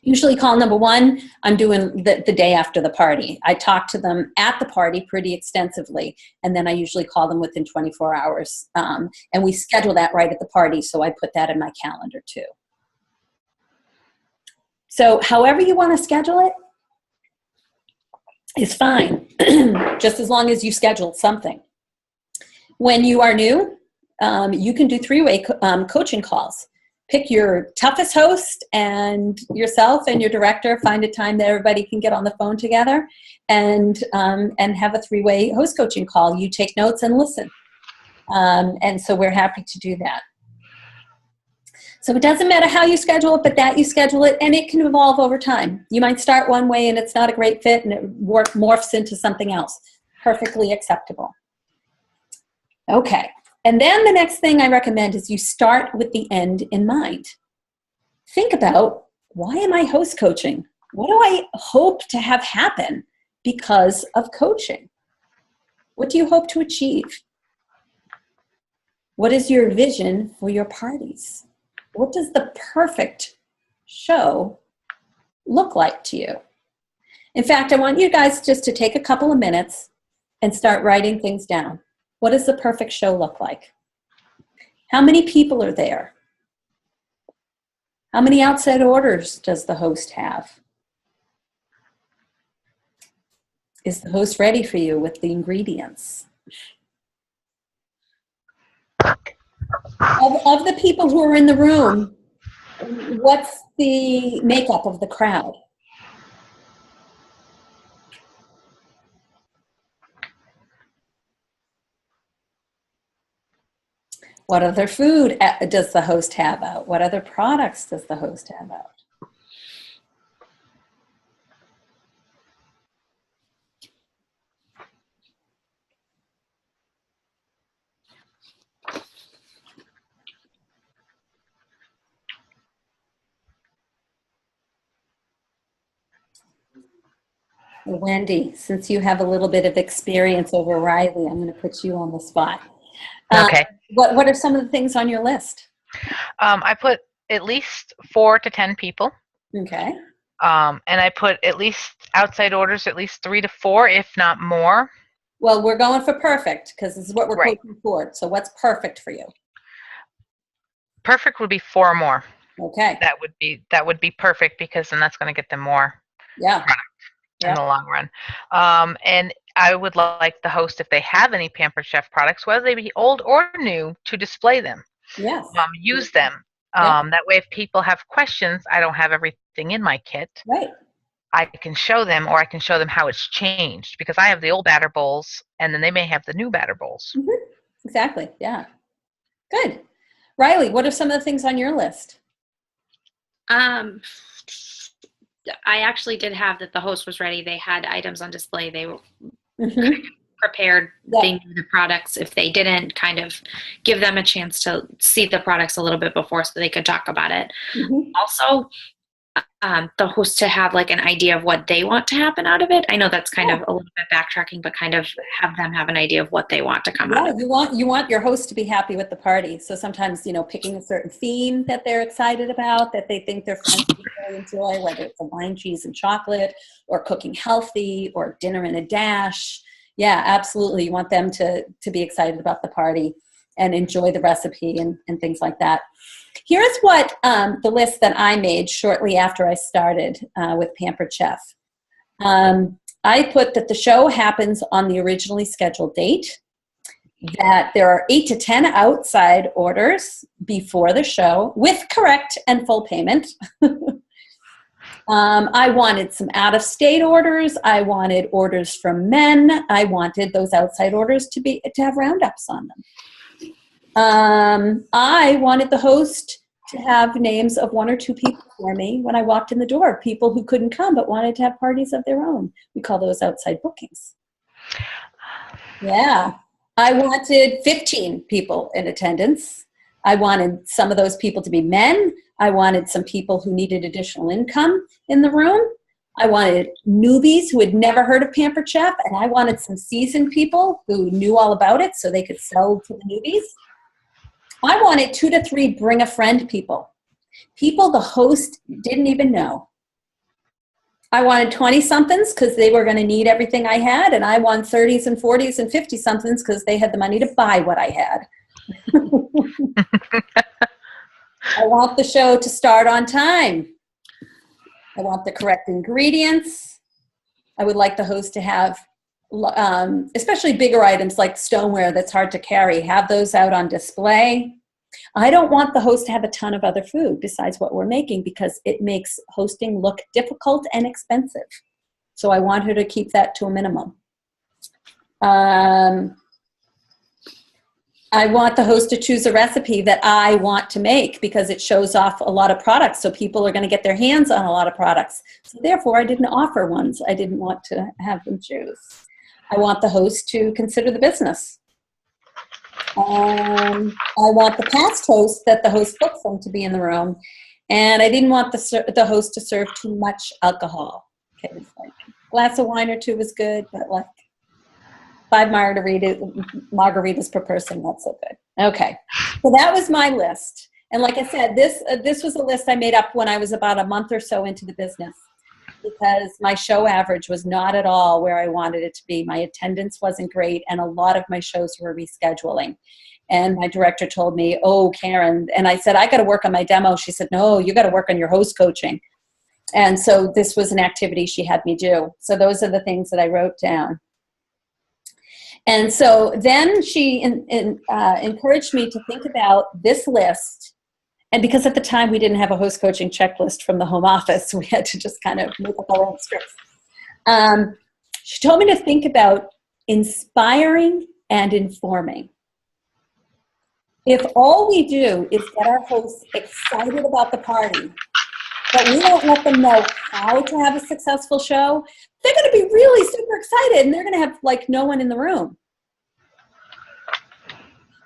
Usually call number 1, I'm doing the day after the party. I talk to them at the party pretty extensively, and then I usually call them within 24 hours. And we schedule that right at the party, so I put that in my calendar too. So however you want to schedule it is fine, just as long as you schedule something. When you are new, you can do 3-way coaching calls. Pick your toughest host and yourself and your director. Find a time that everybody can get on the phone together and have a 3-way host coaching call. You take notes and listen. And so we're happy to do that. So it doesn't matter how you schedule it, but that you schedule it, and it can evolve over time. You might start one way and it's not a great fit and it morphs into something else. Perfectly acceptable. Okay. And then the next thing I recommend is you start with the end in mind. Think about, why am I host coaching? What do I hope to have happen because of coaching? What do you hope to achieve? What is your vision for your parties? What does the perfect show look like to you? In fact, I want you guys just to take a couple of minutes and start writing things down. What does the perfect show look like? How many people are there? How many outside orders does the host have? Is the host ready for you with the ingredients? Of the people who are in the room, what's the makeup of the crowd? What other food does the host have out? What other products does the host have out? Wendy, since you have a little bit of experience over Riley, I'm going to put you on the spot. Okay. What are some of the things on your list? I put at least 4 to 10 people. Okay. And I put at least outside orders, at least 3 to 4, if not more. Well, we're going for perfect because this is what we're Right. coaching for. So what's perfect for you? Perfect would be 4 or more. Okay. That would be perfect, because then that's going to get them more Yeah. in the long run. And I would like the host, if they have any Pampered Chef products, whether they be old or new, to display them. Yes. Use them. Yeah. That way, if people have questions, I don't have everything in my kit. Right. I can show them, or I can show them how it's changed, because I have the old batter bowls, and then they may have the new batter bowls. Mm-hmm. Exactly. Yeah. Good. Riley, what are some of the things on your list? I actually did have that the host was ready. They had items on display. They were Mm-hmm. prepared. Yeah. They knew the products. If they didn't, kind of give them a chance to see the products a little bit before so they could talk about it. Mm-hmm. Also, the host to have like an idea of what they want to happen out of it. I know that's kind of a little bit backtracking, but kind of have them have an idea of what they want to come out of it. You want your host to be happy with the party. So sometimes, picking a certain theme that they're excited about, that they think their friends will really enjoy, whether it's a wine, cheese, and chocolate, or cooking healthy, or dinner and a dash. Yeah, absolutely. You want them to be excited about the party and enjoy the recipe and things like that. Here's what the list that I made shortly after I started with Pampered Chef. I put that the show happens on the originally scheduled date, that there are 8 to 10 outside orders before the show with correct and full payment. I wanted some out-of-state orders. I wanted orders from men. I wanted those outside orders to have roundups on them. I wanted the host to have names of 1 or 2 people for me when I walked in the door, people who couldn't come but wanted to have parties of their own. We call those outside bookings. Yeah. I wanted 15 people in attendance. I wanted some of those people to be men. I wanted some people who needed additional income in the room. I wanted newbies who had never heard of Pampered Chef, and I wanted some seasoned people who knew all about it so they could sell to the newbies. I wanted 2 to 3 bring a friend people the host didn't even know. I wanted 20-somethings because they were going to need everything I had, and I wanted 30s and 40s and 50-somethings because they had the money to buy what I had. I want the show to start on time. I want the correct ingredients. I would like the host to have, especially bigger items like stoneware that's hard to carry, have those out on display. I don't want the host to have a ton of other food besides what we're making because it makes hosting look difficult and expensive. So I want her to keep that to a minimum. I want the host to choose a recipe that I want to make because it shows off a lot of products. So people are going to get their hands on a lot of products. So therefore, I didn't offer ones I didn't want to have them choose. I want the host to consider the business. I want the past host that the host booked from to be in the room. And I didn't want the host to serve too much alcohol. Okay, like a glass of wine or 2 was good, but like 5 margaritas per person, not so good. Okay, so that was my list. And like I said, this was a list I made up when I was about a month or so into the business because my show average was not at all where I wanted it to be. My attendance wasn't great, and a lot of my shows were rescheduling. And my director told me, oh, Karen, and I said, I got to work on my demo. She said, no, you got to work on your host coaching. And so this was an activity she had me do. So those are the things that I wrote down. And so then she encouraged me to think about this list. And because at the time we didn't have a host coaching checklist from the home office, we had to just kind of make up our own scripts. She told me to think about inspiring and informing. If all we do is get our hosts excited about the party, but we don't let them know how to have a successful show, they're going to be really super excited and they're going to have like no one in the room.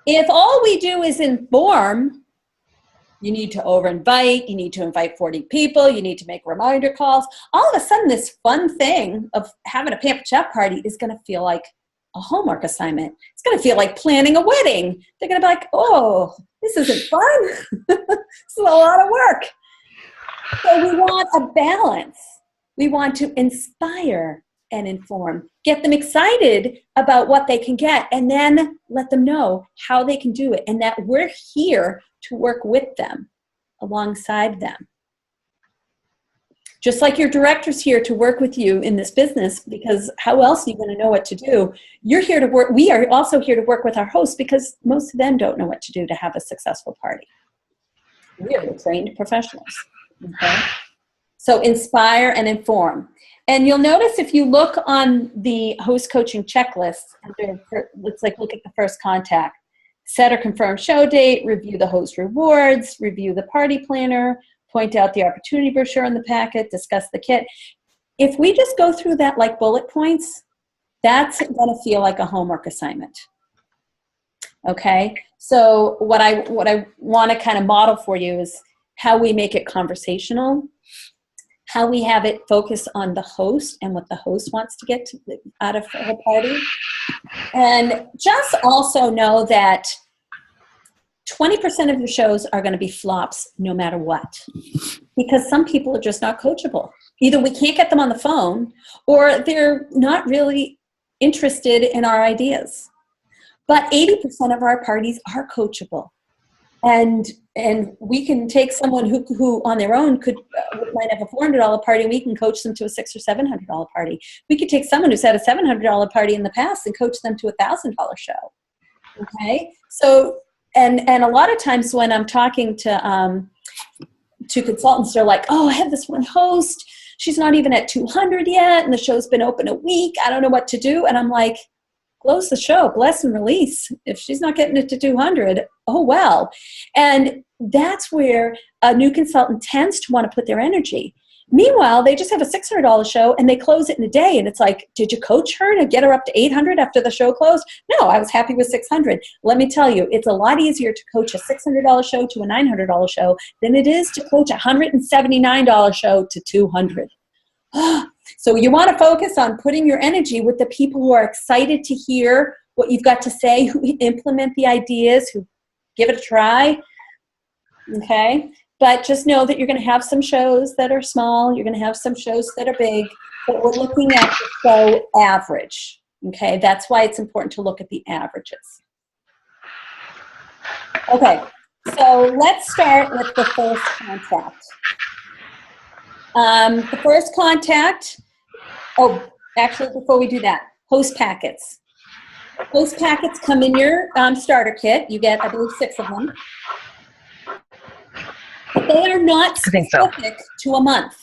If all we do is inform, you need to over-invite, you need to invite 40 people, you need to make reminder calls. All of a sudden, this fun thing of having a Pampered Chef party is going to feel like a homework assignment. It's going to feel like planning a wedding. They're going to be like, oh, this isn't fun. This is a lot of work. So we want a balance. We want to inspire and inform, get them excited about what they can get, and then let them know how they can do it and that we're here to work with them, alongside them. Just like your director's here to work with you in this business, because how else are you going to know what to do? You're here to work. We are also here to work with our hosts because most of them don't know what to do to have a successful party. We are the trained professionals. Okay? So inspire and inform. And you'll notice if you look on the host coaching checklist, let's look at the first contact. Set or confirm show date, review the host rewards, review the party planner, point out the opportunity brochure in the packet, discuss the kit. If we just go through that like bullet points, that's going to feel like a homework assignment. Okay? So what I want to kind of model for you is how we make it conversational, how we have it focus on the host and what the host wants to get out of her party. And just also know that 20% of your shows are going to be flops no matter what, because some people are just not coachable. Either we can't get them on the phone or they're not really interested in our ideas. But 80% of our parties are coachable. And we can take someone who on their own might have a $400 party, and we can coach them to a $600 or $700 party. We could take someone who's had a $700 party in the past and coach them to a $1,000 show. Okay, so and a lot of times when I'm talking to consultants, they're like, "Oh, I have this one host. She's not even at 200 yet, and the show's been open a week. I don't know what to do." And I'm like, close the show, bless and release. If she's not getting it to 200, oh well. And that's where a new consultant tends to want to put their energy. Meanwhile, they just have a $600 show and they close it in a day. And it's like, did you coach her to get her up to 800 after the show closed? No, I was happy with 600. Let me tell you, it's a lot easier to coach a $600 show to a $900 show than it is to coach a $179 show to 200. So you want to focus on putting your energy with the people who are excited to hear what you've got to say, who implement the ideas, who give it a try. Okay? But just know that you're going to have some shows that are small. You're going to have some shows that are big. But we're looking at the show average. Okay? That's why it's important to look at the averages. Okay. So let's start with the first contact. The first contact, actually, before we do that, host packets. Host packets come in your starter kit. You get, I believe, 6 of them. But they are not specific to a month,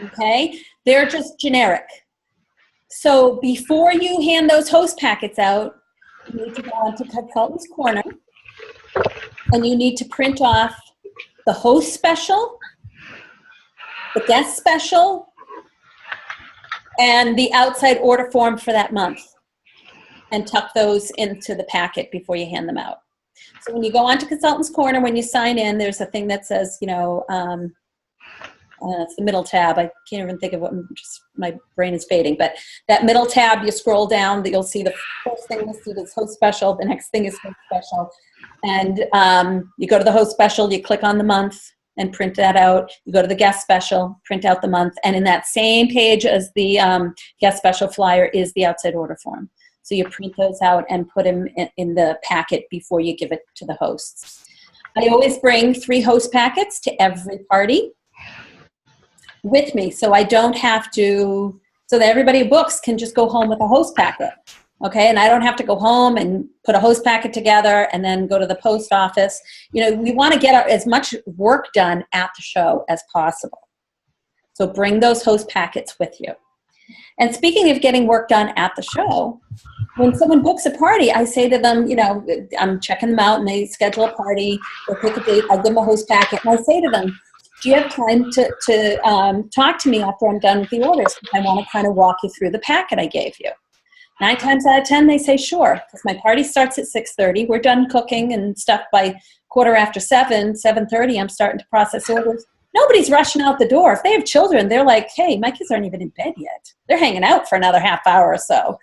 okay? They're just generic. So before you hand those host packets out, you need to go onto Consultants Corner, and you need to print off the host special, the guest special, and the outside order form for that month, and tuck those into the packet before you hand them out. So when you go onto Consultants Corner, when you sign in, there's a thing that says, it's the middle tab. I can't even think of what, my brain is fading. But that middle tab, you scroll down, you'll see the first thing listed is host special. The next thing is host special. And you go to the host special, you click on the month and print that out. You go to the guest special, print out the month. And in that same page as the guest special flyer is the outside order form. So you print those out and put them in the packet before you give it to the hosts. I always bring 3 host packets to every party with me, so I don't have to, so that everybody who books can just go home with a host packet, okay? And I don't have to go home and put a host packet together and then go to the post office. We want to get as much work done at the show as possible. So bring those host packets with you. And speaking of getting work done at the show, when someone books a party, I say to them, I'm checking them out and they schedule a party, they pick a date, I give them a host packet, and I say to them, do you have time to talk to me after I'm done with the orders? I want to kind of walk you through the packet I gave you. 9 times out of 10, they say, sure, because my party starts at 6:30. We're done cooking and stuff by 7:15, 7:30, I'm starting to process orders. Nobody's rushing out the door. If they have children, they're like, hey, my kids aren't even in bed yet. They're hanging out for another half hour or so.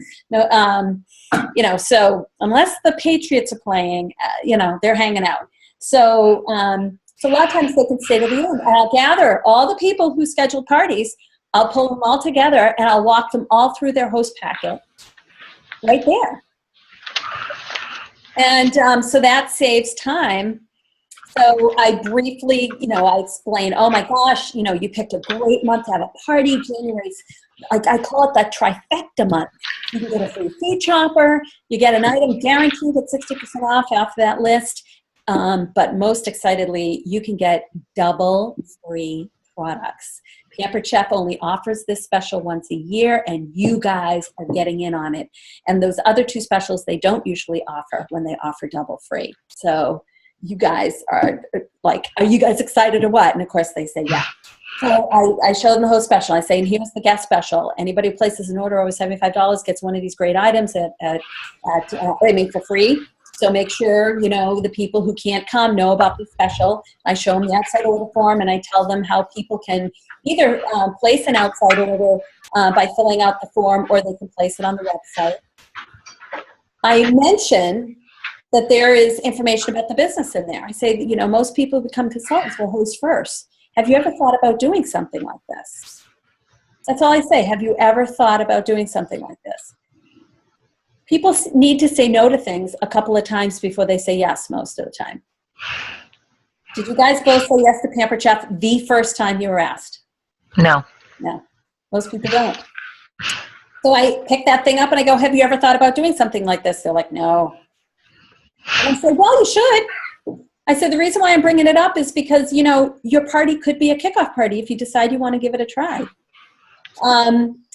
So unless the Patriots are playing, they're hanging out. So a lot of times they can stay to the end. And I'll gather all the people who scheduled parties. I'll pull them all together, and I'll walk them all through their host packet right there. And so that saves time. So I briefly, I explain, oh my gosh, you picked a great month to have a party. January's, I call it the trifecta month. You can get a free feed chopper. You get an item guaranteed at 60% off that list. But most excitedly, you can get double free products. Pampered Chef only offers this special once a year, and you guys are getting in on it. And those other 2 specials, they don't usually offer when they offer double free. So you guys are like, are you guys excited or what? And of course they say, yeah. So I show them the host special. I say, and here's the guest special. Anybody who places an order over $75 gets one of these great items for free. So make sure, the people who can't come know about the special. I show them the outside order form, and I tell them how people can either place an outside order by filling out the form, or they can place it on the website. I mention that there is information about the business in there. I say, most people who become consultants will host first. Have you ever thought about doing something like this? That's all I say. Have you ever thought about doing something like this? People need to say no to things a couple of times before they say yes most of the time. Did you guys both say yes to Pampered Chef the first time you were asked? No. No. Most people don't. So I pick that thing up and I go, have you ever thought about doing something like this? They're like, no. And I said, well, you should. I said, the reason why I'm bringing it up is because, your party could be a kickoff party if you decide you want to give it a try.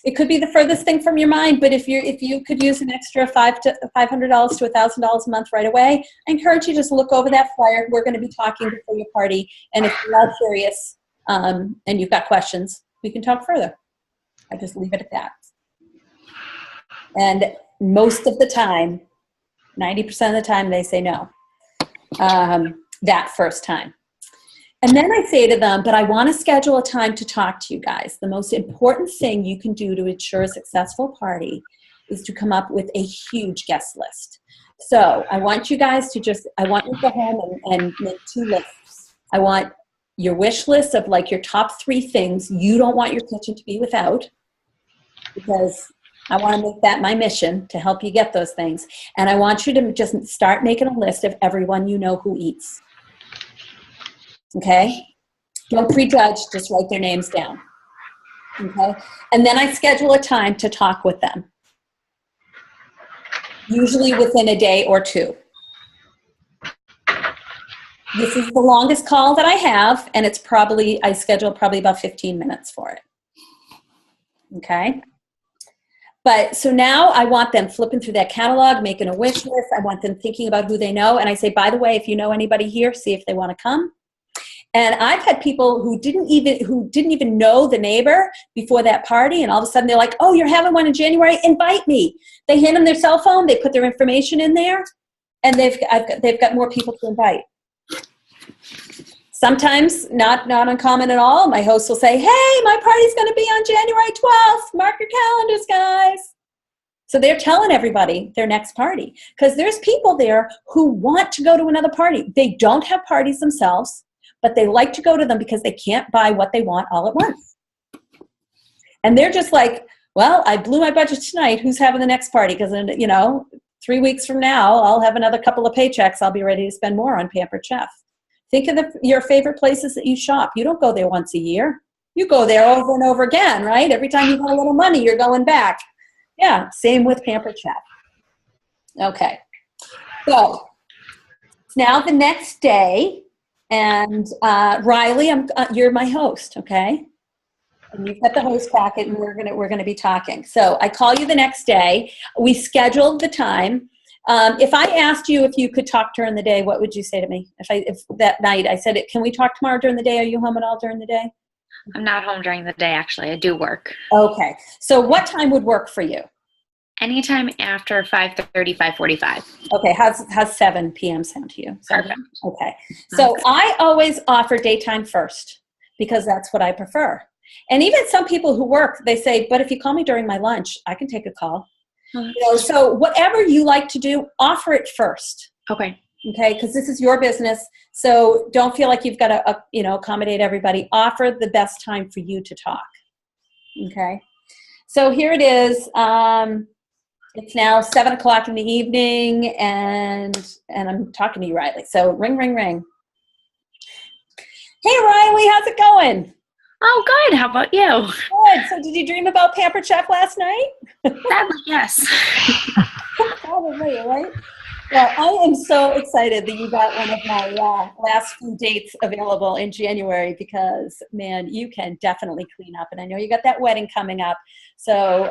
It could be the furthest thing from your mind, but if you could use an extra $500 to $1,000 a month right away, I encourage you to just look over that flyer. We're going to be talking before your party, and if you're not curious, and you've got questions, we can talk further. I just leave it at that. And most of the time, 90% of the time, they say no that first time. And then I say to them, but I want to schedule a time to talk to you guys. The most important thing you can do to ensure a successful party is to come up with a huge guest list. So I want you guys to I want you to go home and make 2 lists. I want your wish list of like your top 3 things you don't want your kitchen to be without, because I want to make that my mission to help you get those things. And I want you to just start making a list of everyone you know who eats. Okay? Don't prejudge, just write their names down. Okay? And then I schedule a time to talk with them. Usually within a day or 2. This is the longest call that I have, and I schedule probably about 15 minutes for it. Okay? But so now I want them flipping through that catalog, making a wish list. I want them thinking about who they know. And I say, by the way, if you know anybody here, see if they want to come. And I've had people who didn't even know the neighbor before that party, and all of a sudden they're like, oh, you're having one in January? Invite me. They hand them their cell phone, they put their information in there, and they've got more people to invite. Sometimes, not uncommon at all, my host will say, hey, my party's going to be on January 12th. Mark your calendars, guys. So they're telling everybody their next party, because there's people there who want to go to another party. They don't have parties themselves, but they like to go to them because they can't buy what they want all at once. And they're just like, well, I blew my budget tonight. Who's having the next party? Because, 3 weeks from now, I'll have another couple of paychecks. I'll be ready to spend more on Pampered Chef. Think of your favorite places that you shop. You don't go there once a year. You go there over and over again, right? Every time you got a little money, you're going back. Yeah, same with Pampered Chef. Okay. So it's now the next day, and Riley, you're my host, okay? And you've got the host packet, and we're gonna be talking. So I call you the next day. We scheduled the time. If I asked you if you could talk during the day, what would you say to me? If that night I said, can we talk tomorrow during the day? Are you home at all during the day? I'm not home during the day, actually. I do work. Okay. So what time would work for you? Anytime after 5:30, 5:45. Okay. How's 7 p.m. sound to you? Perfect. Okay. So I always offer daytime first because that's what I prefer. And even some people who work, they say, but if you call me during my lunch, I can take a call. So whatever you like to do, offer it first. Okay. Okay, because this is your business. So don't feel like you've got to, accommodate everybody. Offer the best time for you to talk. Okay. So here it is. It's now 7:00 in the evening, and I'm talking to you, Riley. So ring, ring, ring. Hey, Riley, how's it going? Oh, good. How about you? Good. So did you dream about Pampered Chef last night? Sadly, yes. Probably, right? Well, I am so excited that you got one of my last few dates available in January because, man, you can definitely clean up. And I know you got that wedding coming up. So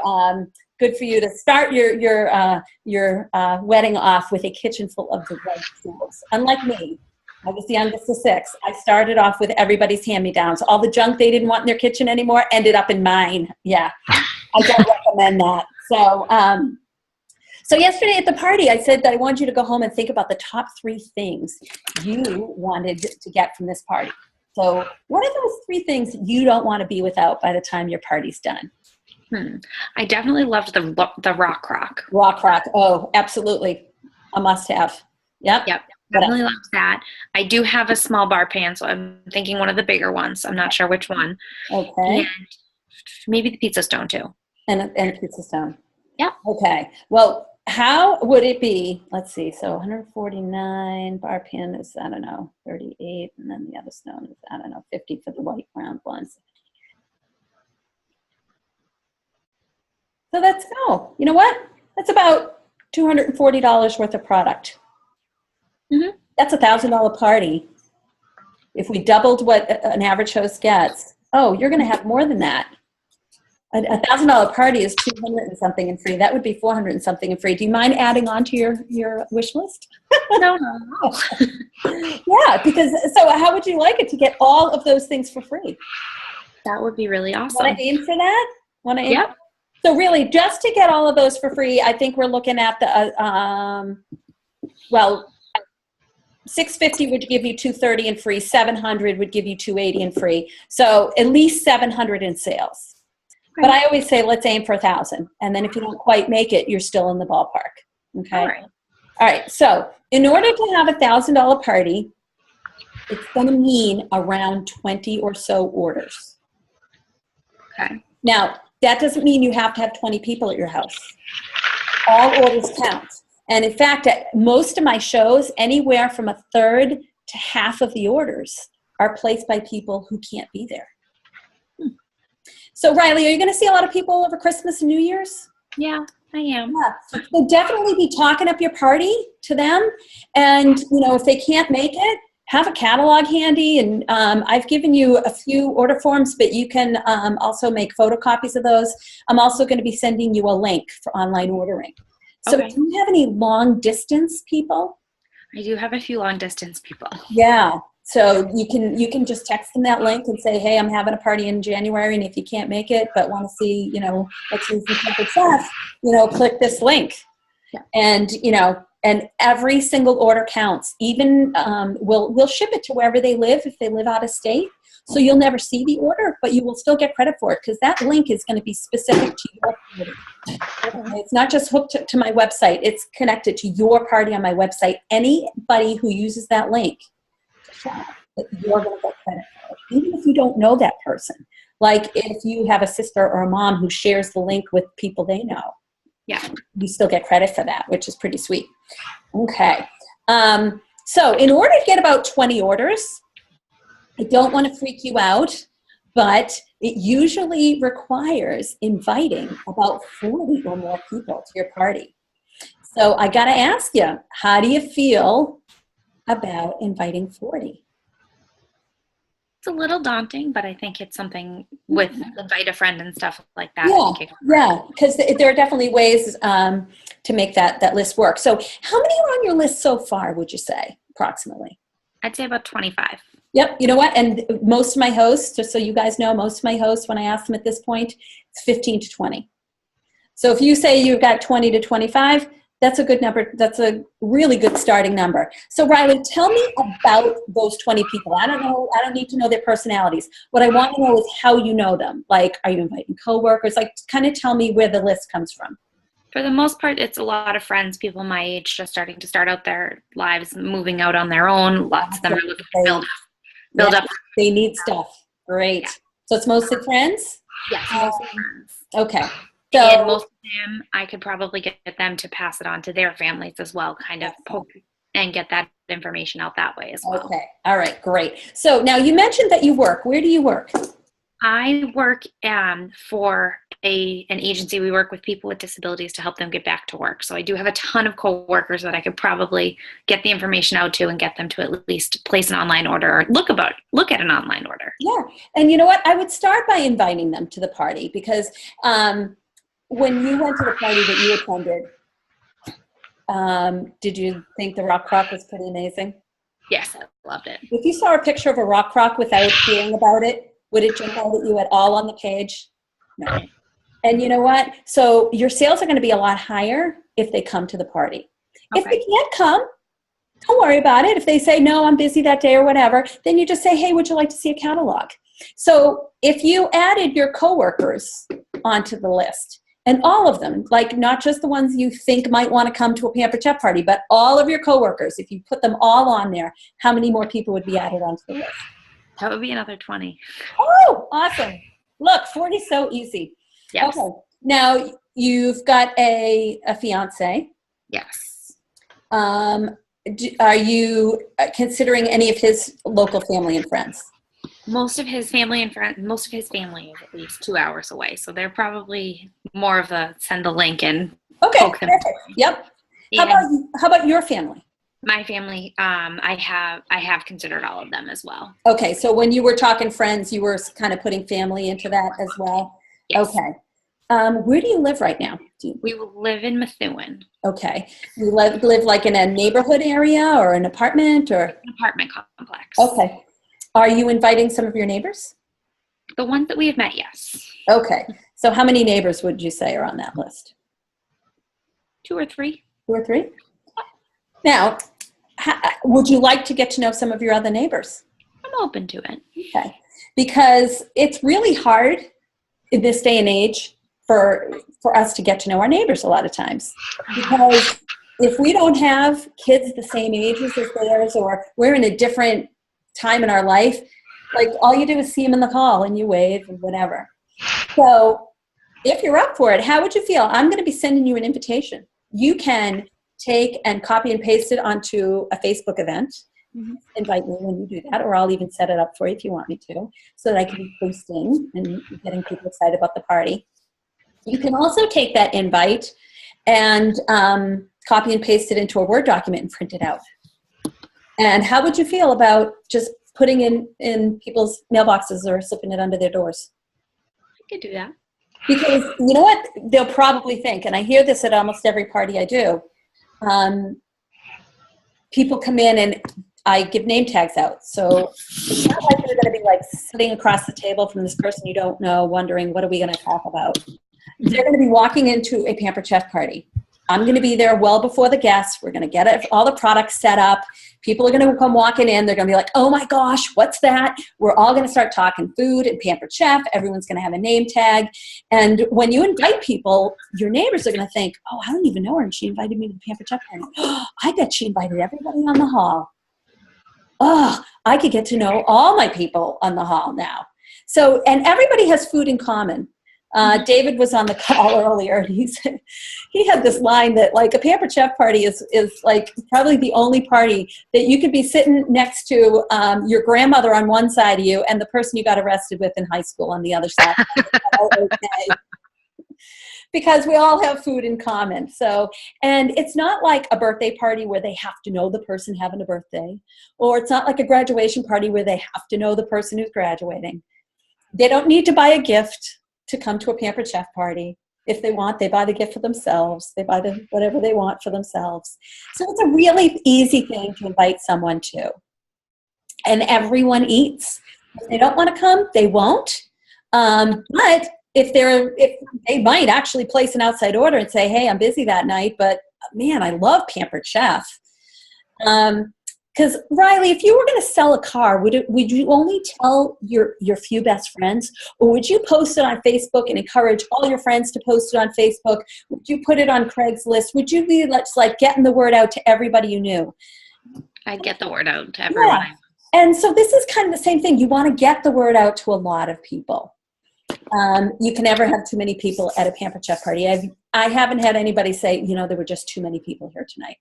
good for you to start your wedding off with a kitchen full of the right tools. Unlike me. I was the youngest of 6. I started off with everybody's hand-me-downs. All the junk they didn't want in their kitchen anymore ended up in mine. Yeah, I don't recommend that. So yesterday at the party, I said that I wanted you to go home and think about the top 3 things you wanted to get from this party. So what are those 3 things you don't want to be without by the time your party's done? I definitely loved the rock crock. Rock crock. Oh, absolutely. A must-have. Yep. Definitely loved that. I do have a small bar pan, so I'm thinking one of the bigger ones. I'm not sure which one. Okay. And maybe the pizza stone too. And a pizza stone. Yep. Okay. Well, how would it be? Let's see. So 149 bar pan is, 38, and then the other stone is, 50 for the white round ones. So let's go. You know what? That's about $240 worth of product. Mm-hmm. That's $1,000 party. If we doubled what an average host gets, you're going to have more than that. $1,000 party is 200 and something and free. That would be 400 and something and free. Do you mind adding on to your wish list? No. Yeah, because so how would you like it to get all of those things for free? That would be really awesome. Want to aim for that? Want to aim? Yep. So really, just to get all of those for free, I think we're looking at the $650 would give you $230 and free. $700 would give you $280 and free. So at least $700 in sales. Okay. But I always say let's aim for $1,000, and then if you don't quite make it, you're still in the ballpark. Okay. All right. All right. So in order to have $1,000 party, it's going to mean around 20 or so orders. Okay. Now, that doesn't mean you have to have 20 people at your house. All orders count. And in fact, at most of my shows, anywhere from a third to half of the orders are placed by people who can't be there. So Riley, are you going to see a lot of people over Christmas and New Year's? Yeah, I am. Yeah. So definitely be talking up your party to them. And, if they can't make it, have a catalog handy. And I've given you a few order forms, but you can also make photocopies of those. I'm also going to be sending you a link for online ordering. So Okay. do you have any long distance people? I do have a few long distance people. Yeah. So you can just text them that link and say, hey, I'm having a party in January, and if you can't make it but want to see, let's see some Pampered Chef, click this link. Yeah. And and every single order counts. Even we'll ship it to wherever they live if they live out of state. So you'll never see the order, but you will still get credit for it because that link is going to be specific to your party. Okay. It's not just hooked to my website. It's connected to your party on my website. Anybody who uses that link, you're going to get credit for it, even if you don't know that person. Like if you have a sister or a mom who shares the link with people they know, Yeah. you still get credit for that, which is pretty sweet. Okay. So in order to get about 20 orders, I don't want to freak you out, but it usually requires inviting about 40 or more people to your party. So I got to ask you, how do you feel about inviting 40? It's a little daunting, but I think it's something with invite a friend and stuff like that. Yeah, because there are definitely ways to make that list work. So how many are on your list so far, would you say, approximately? I'd say about 25. Yep. You know what? And most of my hosts, just so you guys know, most of my hosts, when I ask them at this point, it's 15 to 20. So if you say you've got 20 to 25, that's a good number. That's a really good starting number. So Riley, tell me about those 20 people. I don't know. I don't need to know their personalities. What I want to know is how you know them. Like, are you inviting coworkers? Like, kind of tell me where the list comes from. For the most part, it's a lot of friends, people my age, just starting to start out their lives, moving out on their own. Lots of them are looking to build up. They need stuff. Great. Yeah. So it's mostly friends? Yes, mostly friends. Okay. And So, most of them, I could probably get them to pass it on to their families as well, kind of poke and get that information out that way as well. okay. All right. Great. So now you mentioned that you work. Where do you work? I work for an agency. We work with people with disabilities to help them get back to work. So I do have a ton of coworkers that I could probably get the information out to and get them to at least place an online order or look at an online order. Yeah. And you know what? I would start by inviting them to the party because when you went to the party that you attended, did you think the rock croc was pretty amazing? Yes, I loved it. If you saw a picture of a rock croc without hearing about it, would it jump out at you at all on the page? No. And you know what? So your sales are going to be a lot higher if they come to the party. Okay. If they can't come, don't worry about it. If they say, no, I'm busy that day or whatever, then you just say, hey, would you like to see a catalog? So if you added your coworkers onto the list, and all of them, like not just the ones you think might want to come to a Pampered Chef party, but all of your coworkers, if you put them all on there, how many more people would be added onto the list? That would be another 20. Oh, awesome. Look, 40 is so easy. Yes. Okay. Now, you've got a fiance. Yes. Are you considering any of his local family and friends? Most of his family is at least 2 hours away. So they're probably more of a send the link and Okay, poke them. perfect. Yep. How about your family? My family, I have considered all of them as well. Okay, so when you were talking friends, you were kind of putting family into that as well. Yes. Okay. Where do you live right now? We live in Methuen, Okay. You live like in a neighborhood area or an apartment or? an apartment complex. Okay. Are you inviting some of your neighbors? The ones that we have met, yes. Okay. So how many neighbors would you say are on that list? 2 or 3. 2 or 3? Now, would you like to get to know some of your other neighbors? I'm open to it. Okay. Because it's really hard in this day and age for us to get to know our neighbors a lot of times. Because if we don't have kids the same ages as theirs, or we're in a different time in our life, like all you do is see them in the hall and you wave and whatever. So if you're up for it, how would you feel? I'm going to be sending you an invitation. You can take and copy and paste it onto a Facebook event. Mhm. Invite me when you do that, or I'll even set it up for you if you want me to, so that I can be posting and getting people excited about the party. You can also take that invite and copy and paste it into a Word document and print it out. And how would you feel about just putting in people's mailboxes or slipping it under their doors? I could do that. Because you know what they'll probably think, and I hear this at almost every party I do. People come in and I give name tags out. So it's not like they're going to be like sitting across the table from this person you don't know, wondering, what are we going to talk about? They're going to be walking into a Pampered Chef party. I'm going to be there well before the guests. We're going to get all the products set up. People are going to come walking in. They're going to be like, oh my gosh, what's that? We're all going to start talking food and Pampered Chef. Everyone's going to have a name tag. And when you invite people, your neighbors are going to think, oh, I don't even know her, and she invited me to the Pampered Chef party. Oh, I bet she invited everybody on the hall. Oh, I could get to know all my people on the hall now. So, and everybody has food in common. David was on the call earlier, and he had this line that like a Pampered Chef party is like probably the only party that you could be sitting next to your grandmother on one side of you and the person you got arrested with in high school on the other side. Okay. Because we all have food in common. So, and it's not like a birthday party where they have to know the person having a birthday, or it's not like a graduation party where they have to know the person who's graduating. They don't need to buy a gift to come to a Pampered Chef party. If they want, they buy the gift for themselves. They buy whatever they want for themselves. So it's a really easy thing to invite someone to. And everyone eats. If they don't want to come, they won't. But if they might actually place an outside order and say, hey, I'm busy that night, but man, I love Pampered Chef. Because Riley, if you were going to sell a car, would you only tell your few best friends, or would you post it on Facebook and encourage all your friends to post it on Facebook? Would you put it on Craigslist? Would you be like getting the word out to everybody you knew? I'd get the word out to everyone. Yeah. And so this is kind of the same thing. You want to get the word out to a lot of people. You can never have too many people at a Pampered Chef party. I haven't had anybody say, there were just too many people here tonight.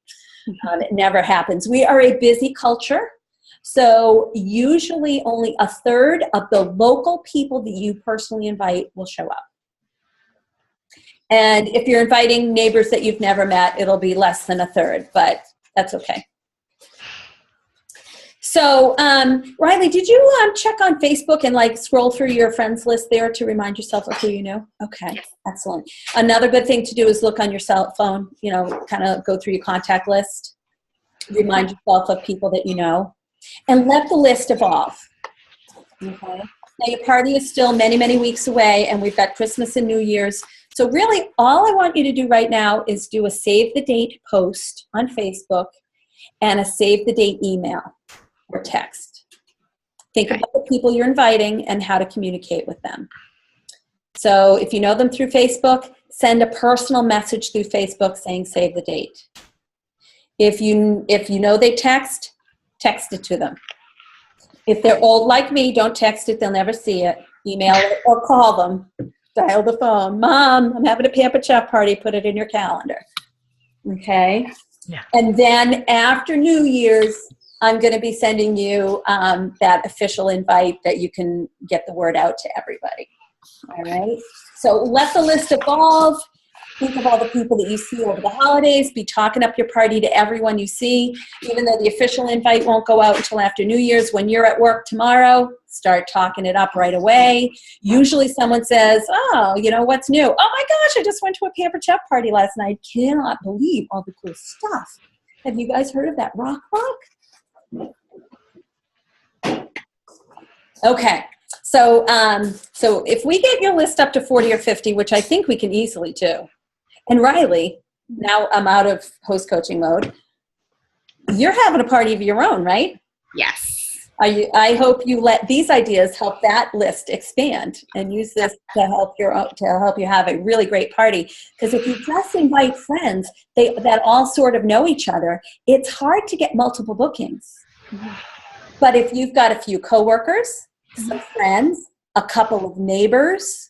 It never happens. We are a busy culture. So usually only a third of the local people that you personally invite will show up. And if you're inviting neighbors that you've never met, it'll be less than a third, but that's okay. So, Riley, did you check on Facebook and scroll through your friends list there to remind yourself of who you know? Okay, Yes. Excellent. Another good thing to do is look on your cell phone, kind of go through your contact list, remind yourself of people that you know, and let the list evolve. Okay. Now, your party is still many, many weeks away, and we've got Christmas and New Year's. So really, all I want you to do right now is do a save the date post on Facebook and a save the date email or text. Think about the people you're inviting and how to communicate with them. So if you know them through Facebook, send a personal message through Facebook saying save the date. If you know they text it to them. If they're old like me, don't text it, they'll never see it. Email it or call them. Dial the phone. Mom, I'm having a Pampered Chef party, put it in your calendar. Okay? Yeah. And then after New Year's, I'm going to be sending you that official invite that you can get the word out to everybody. All right? So let the list evolve. Think of all the people that you see over the holidays. Be talking up your party to everyone you see. Even though the official invite won't go out until after New Year's, when you're at work tomorrow, start talking it up right away. Usually someone says, oh, you know, what's new? Oh my gosh, I just went to a Pampered Chef party last night. Cannot believe all the cool stuff. Have you guys heard of that rock rock? Okay. So if we get your list up to 40 or 50, which I think we can easily do, and Riley, now I'm out of host coaching mode, you're having a party of your own, right? Yes. I hope you let these ideas help that list expand and use this to help you have a really great party. Because if you just invite friends that all sort of know each other, it's hard to get multiple bookings. Mm-hmm. But if you've got a few coworkers, some friends, a couple of neighbors,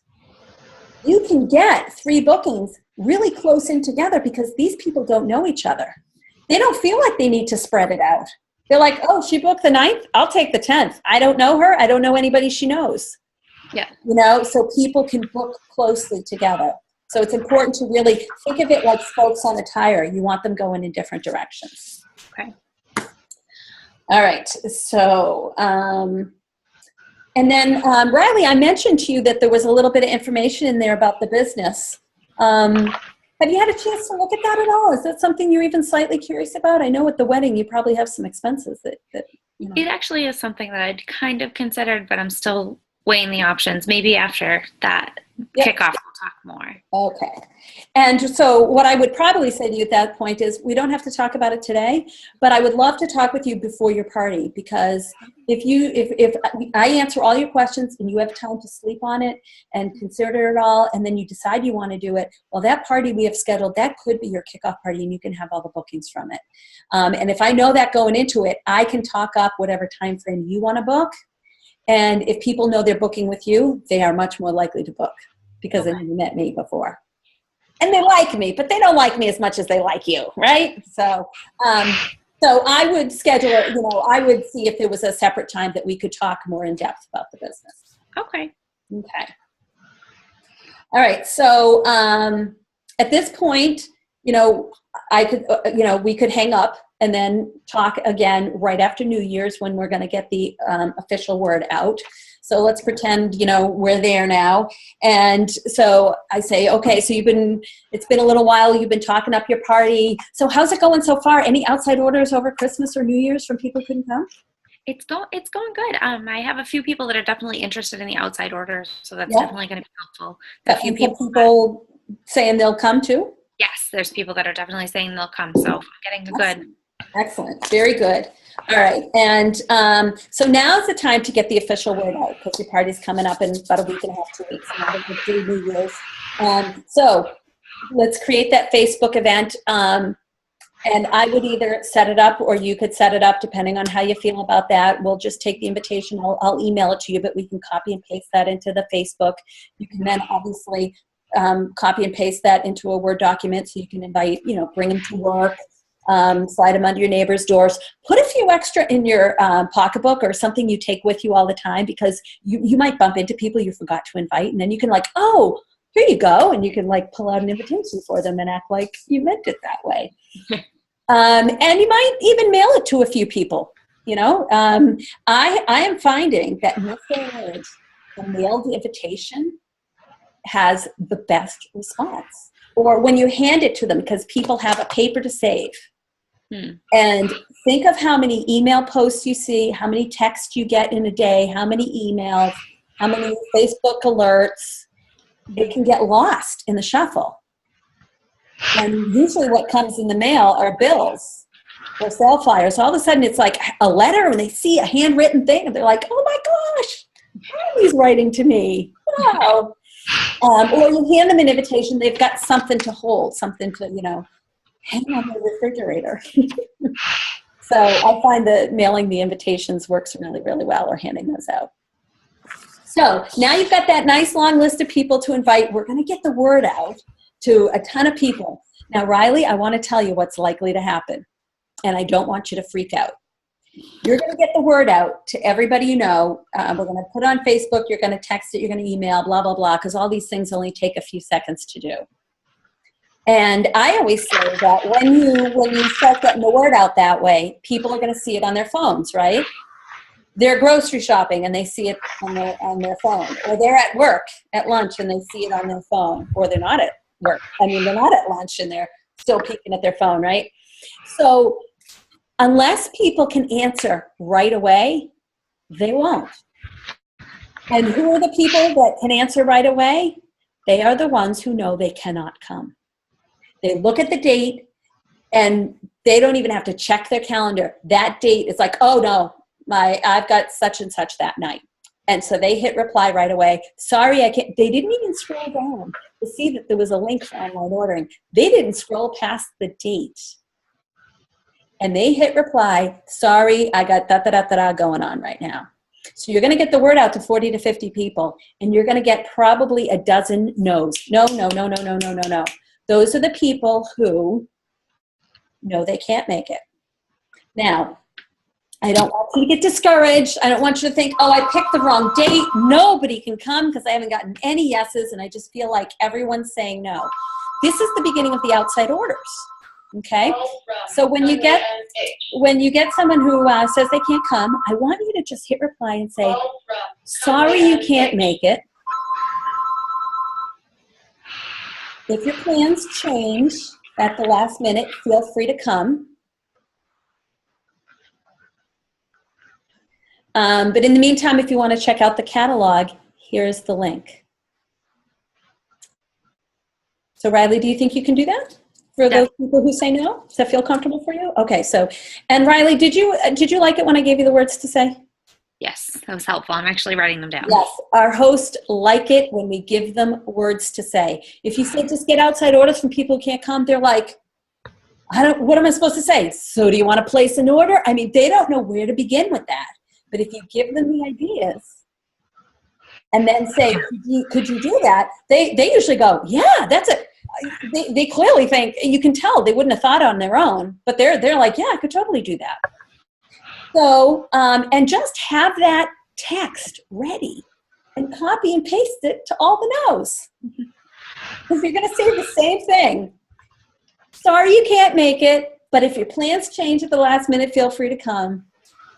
you can get 3 bookings really close in together because these people don't know each other. They don't feel like they need to spread it out. They're like, oh, she booked the 9th? I'll take the 10th. I don't know her. I don't know anybody she knows. Yeah. You know, so people can book closely together. So it's important to really think of it like spokes on a tire. You want them going in different directions. Okay. All right. So, and then, Riley, I mentioned to you that there was a little bit of information in there about the business. Have you had a chance to look at that at all? Is that something you're even slightly curious about? I know with the wedding, you probably have some expenses that you know. It actually is something that I'd kind of considered, but I'm still weighing the options. Maybe after that kickoff, we'll talk more. Okay. And so what I would probably say to you at that point is we don't have to talk about it today, but I would love to talk with you before your party, because if I answer all your questions and you have time to sleep on it and consider it all, and then you decide you want to do it, well, that party we have scheduled, that could be your kickoff party and you can have all the bookings from it. And if I know that going into it, I can talk up whatever time frame you want to book. And if people know they're booking with you, they are much more likely to book because they never met me before. And they like me, but they don't like me as much as they like you, right? So I would schedule it, you know, I would see if there was a separate time that we could talk more in depth about the business. Okay. Okay. All right. So at this point, you know, we could hang up and then talk again right after New Year's when we're going to get the official word out. So let's pretend, you know, we're there now. And so I say, okay, so it's been a little while, you've been talking up your party. So how's it going so far? Any outside orders over Christmas or New Year's from people who couldn't come? It's going good. I have a few people that are definitely interested in the outside orders, so that's definitely going to be helpful. A few people saying they'll come too? Yes, there's people that are definitely saying they'll come, so getting good. Excellent. Very good. All right. And so now's the time to get the official word out because your party's coming up in about a week and a half, 2 weeks. And we'll do New Year's. So let's create that Facebook event. And I would either set it up or you could set it up depending on how you feel about that. We'll just take the invitation. I'll email it to you, but we can copy and paste that into the Facebook. You can then obviously copy and paste that into a Word document so you can invite, you know, bring them to work. Slide them under your neighbor's doors. Put a few extra in your pocketbook or something you take with you all the time because you might bump into people you forgot to invite, and then you can like, oh, here you go, and you can like pull out an invitation for them and act like you meant it that way. And you might even mail it to a few people. You know, I am finding that the mailed invitation has the best response. Or when you hand it to them, because people have a paper to save. And think of how many email posts you see, how many texts you get in a day, how many emails, how many Facebook alerts. It can get lost in the shuffle. And usually what comes in the mail are bills or sale flyers. All of a sudden it's like a letter and they see a handwritten thing and they're like, oh my gosh, Riley's writing to me. Wow. Or you hand them an invitation, they've got something to hold, something to, you know, hang on the refrigerator. So I find that mailing the invitations works really, really well, or handing those out. So now you've got that nice long list of people to invite. We're going to get the word out to a ton of people. Now, Riley, I want to tell you what's likely to happen, and I don't want you to freak out. You're going to get the word out to everybody you know. We're going to put it on Facebook. You're going to text it. You're going to email, blah, blah, blah, because all these things only take a few seconds to do. And I always say that when you start getting the word out that way, people are going to see it on their phones, right? They're grocery shopping and they see it on their phone, or they're at work at lunch and they see it on their phone, or they're not at work. I mean, they're not at lunch and they're still peeking at their phone, right? So unless people can answer right away, they won't. And who are the people that can answer right away? They are the ones who know they cannot come. They look at the date and they don't even have to check their calendar. That date is like, oh no, I've got such and such that night. And so they hit reply right away. Sorry, I can't. They didn't even scroll down to see that there was a link for online ordering. They didn't scroll past the date. And they hit reply, sorry, I got da-da-da-da-da going on right now. So you're going to get the word out to 40 to 50 people, and you're going to get probably a dozen no's. No, no, no, no, no, no, no, no. Those are the people who know they can't make it. Now, I don't want you to get discouraged. I don't want you to think, oh, I picked the wrong date. Nobody can come because I haven't gotten any yeses, and I just feel like everyone's saying no. This is the beginning of the outside orders. Okay, so when you get someone who says they can't come, I want you to just hit reply and say, sorry you can't make it. If your plans change at the last minute, feel free to come. But in the meantime, if you want to check out the catalog, here's the link. So Riley, do you think you can do that? For those people who say no? Does that feel comfortable for you? Okay, so, and Riley, did you like it when I gave you the words to say? Yes, that was helpful. I'm actually writing them down. Yes, our hosts like it when we give them words to say. If you say just get outside orders from people who can't come, they're like, what am I supposed to say? So do you want to place an order? I mean, they don't know where to begin with that. But if you give them the ideas and then say, could you do that? They usually go, yeah, that's it. They clearly think, you can tell they wouldn't have thought on their own, but they're like, yeah, I could totally do that. So, and just have that text ready and copy and paste it to all the no's. Because you're going to say the same thing. Sorry you can't make it, but if your plans change at the last minute, feel free to come.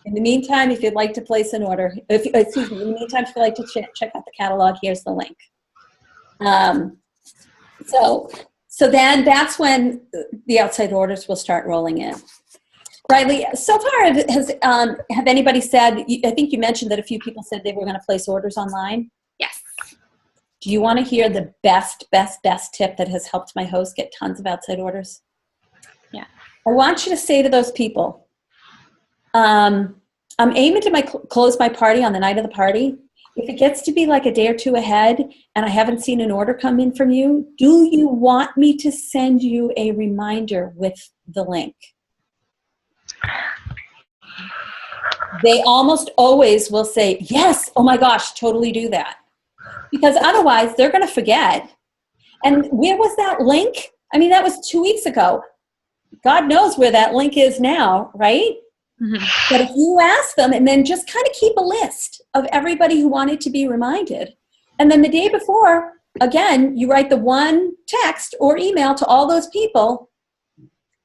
In the meantime, if you'd like to place an order, in the meantime, if you'd like to check out the catalog, here's the link. So then that's when the outside orders will start rolling in. Riley, so far, have anybody said, I think you mentioned that a few people said they were going to place orders online? Yes. Do you want to hear the best tip that has helped my host get tons of outside orders? Yeah. I want you to say to those people, I'm aiming to close my party on the night of the party. If it gets to be like a day or two ahead and I haven't seen an order come in from you, do you want me to send you a reminder with the link? They almost always will say, yes, oh my gosh, totally do that. Because otherwise they're going to forget. And where was that link? I mean, that was 2 weeks ago. God knows where that link is now, right? Mm-hmm. But if you ask them and then just kind of keep a list of everybody who wanted to be reminded. And then the day before, again, you write the one text or email to all those people.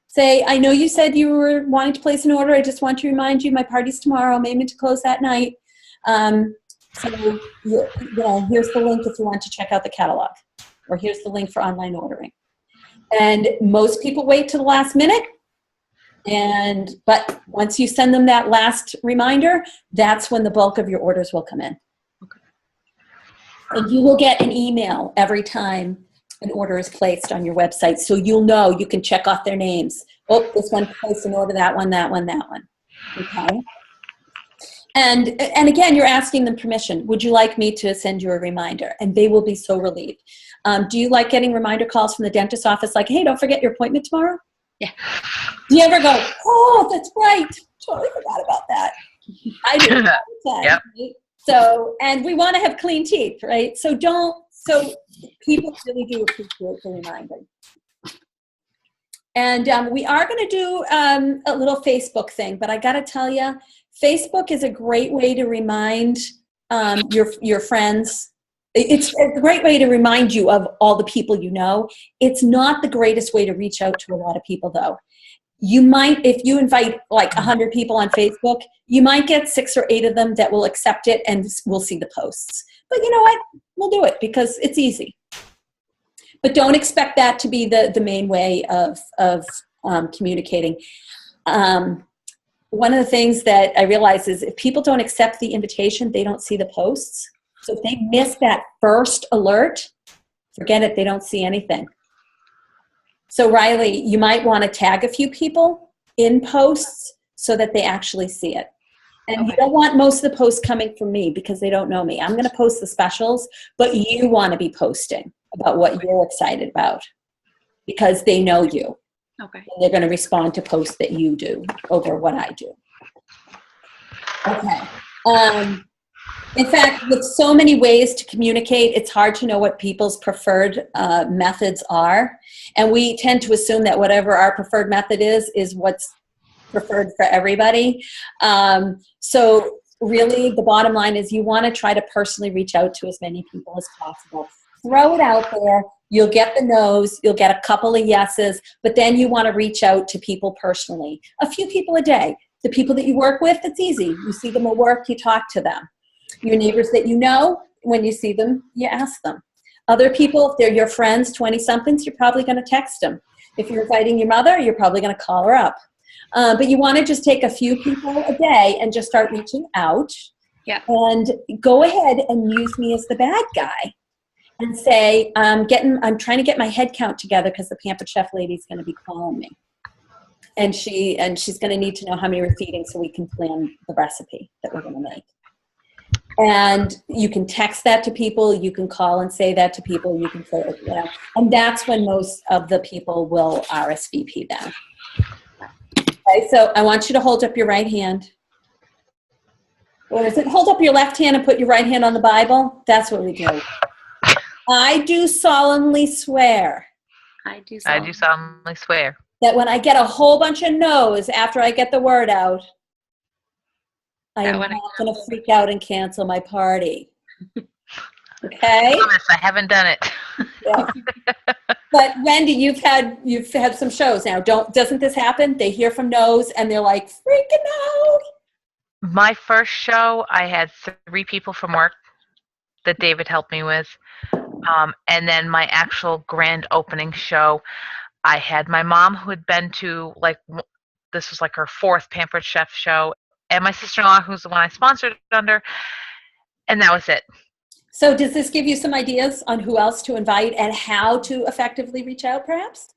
Say, I know you said you were wanting to place an order. I just want to remind you my party's tomorrow. I'm aiming to close that night. So here's the link if you want to check out the catalog. Or here's the link for online ordering. And most people wait till the last minute. But once you send them that last reminder, that's when the bulk of your orders will come in. Okay. And you will get an email every time an order is placed on your website. So you'll know, you can check off their names. Oh, this one placed an order, that one. Okay. And again, you're asking them permission. Would you like me to send you a reminder? And they will be so relieved. Do you like getting reminder calls from the dentist's office like, hey, don't forget your appointment tomorrow? Yeah. Do you ever go, oh, that's right, totally forgot about that? I do all the time. Yep. Right? So, and we want to have clean teeth, right? So people really do appreciate the reminder. And we are going to do a little Facebook thing, but I got to tell you, Facebook is a great way to remind your friends It's a great way to remind you of all the people you know. It's not the greatest way to reach out to a lot of people, though. You might, if you invite like 100 people on Facebook, you might get 6 or 8 of them that will accept it and will see the posts. But you know what? We'll do it because it's easy. But don't expect that to be the main way of communicating. One of the things that I realize is if people don't accept the invitation, they don't see the posts. So if they miss that first alert, forget it, they don't see anything. So Riley, you might want to tag a few people in posts so that they actually see it. And you don't want most of the posts coming from me because they don't know me. I'm going to post the specials, but you want to be posting about what you're excited about because they know you. Okay. And they're going to respond to posts that you do over what I do. Okay. In fact, with so many ways to communicate, it's hard to know what people's preferred methods are. And we tend to assume that whatever our preferred method is what's preferred for everybody. So really, the bottom line is you want to try to personally reach out to as many people as possible. Throw it out there. You'll get the no's. You'll get a couple of yeses. But then you want to reach out to people personally. A few people a day. The people that you work with, it's easy. You see them at work, you talk to them. Your neighbors that you know, when you see them, you ask them. Other people, if they're your friends, 20-somethings, you're probably going to text them. If you're inviting your mother, you're probably going to call her up. But you want to just take a few people a day and just start reaching out. Yeah. And go ahead and use me as the bad guy and say, I'm trying to get my head count together because the Pampered Chef lady's going to be calling me. And she's going to need to know how many we're feeding so we can plan the recipe that we're going to make. And you can text that to people. You can call and say that to people. You can say, and that's when most of the people will RSVP then. Okay, so I want you to hold up your right hand. Or is it hold up your left hand and put your right hand on the Bible? That's what we do. I do solemnly swear. I do solemnly swear. That when I get a whole bunch of no's after I get the word out, I am not going to freak out and cancel my party. Okay? I promise, I haven't done it. Yeah. But Wendy, you've had some shows now. Doesn't this happen? They hear from no's and they're like freaking out. My first show, I had 3 people from work that David helped me with. And then my actual grand opening show, I had my mom who had been to, this was like her 4th Pampered Chef show, and my sister-in-law, who's the one I sponsored it under, and that was it. So does this give you some ideas on who else to invite and how to effectively reach out, perhaps?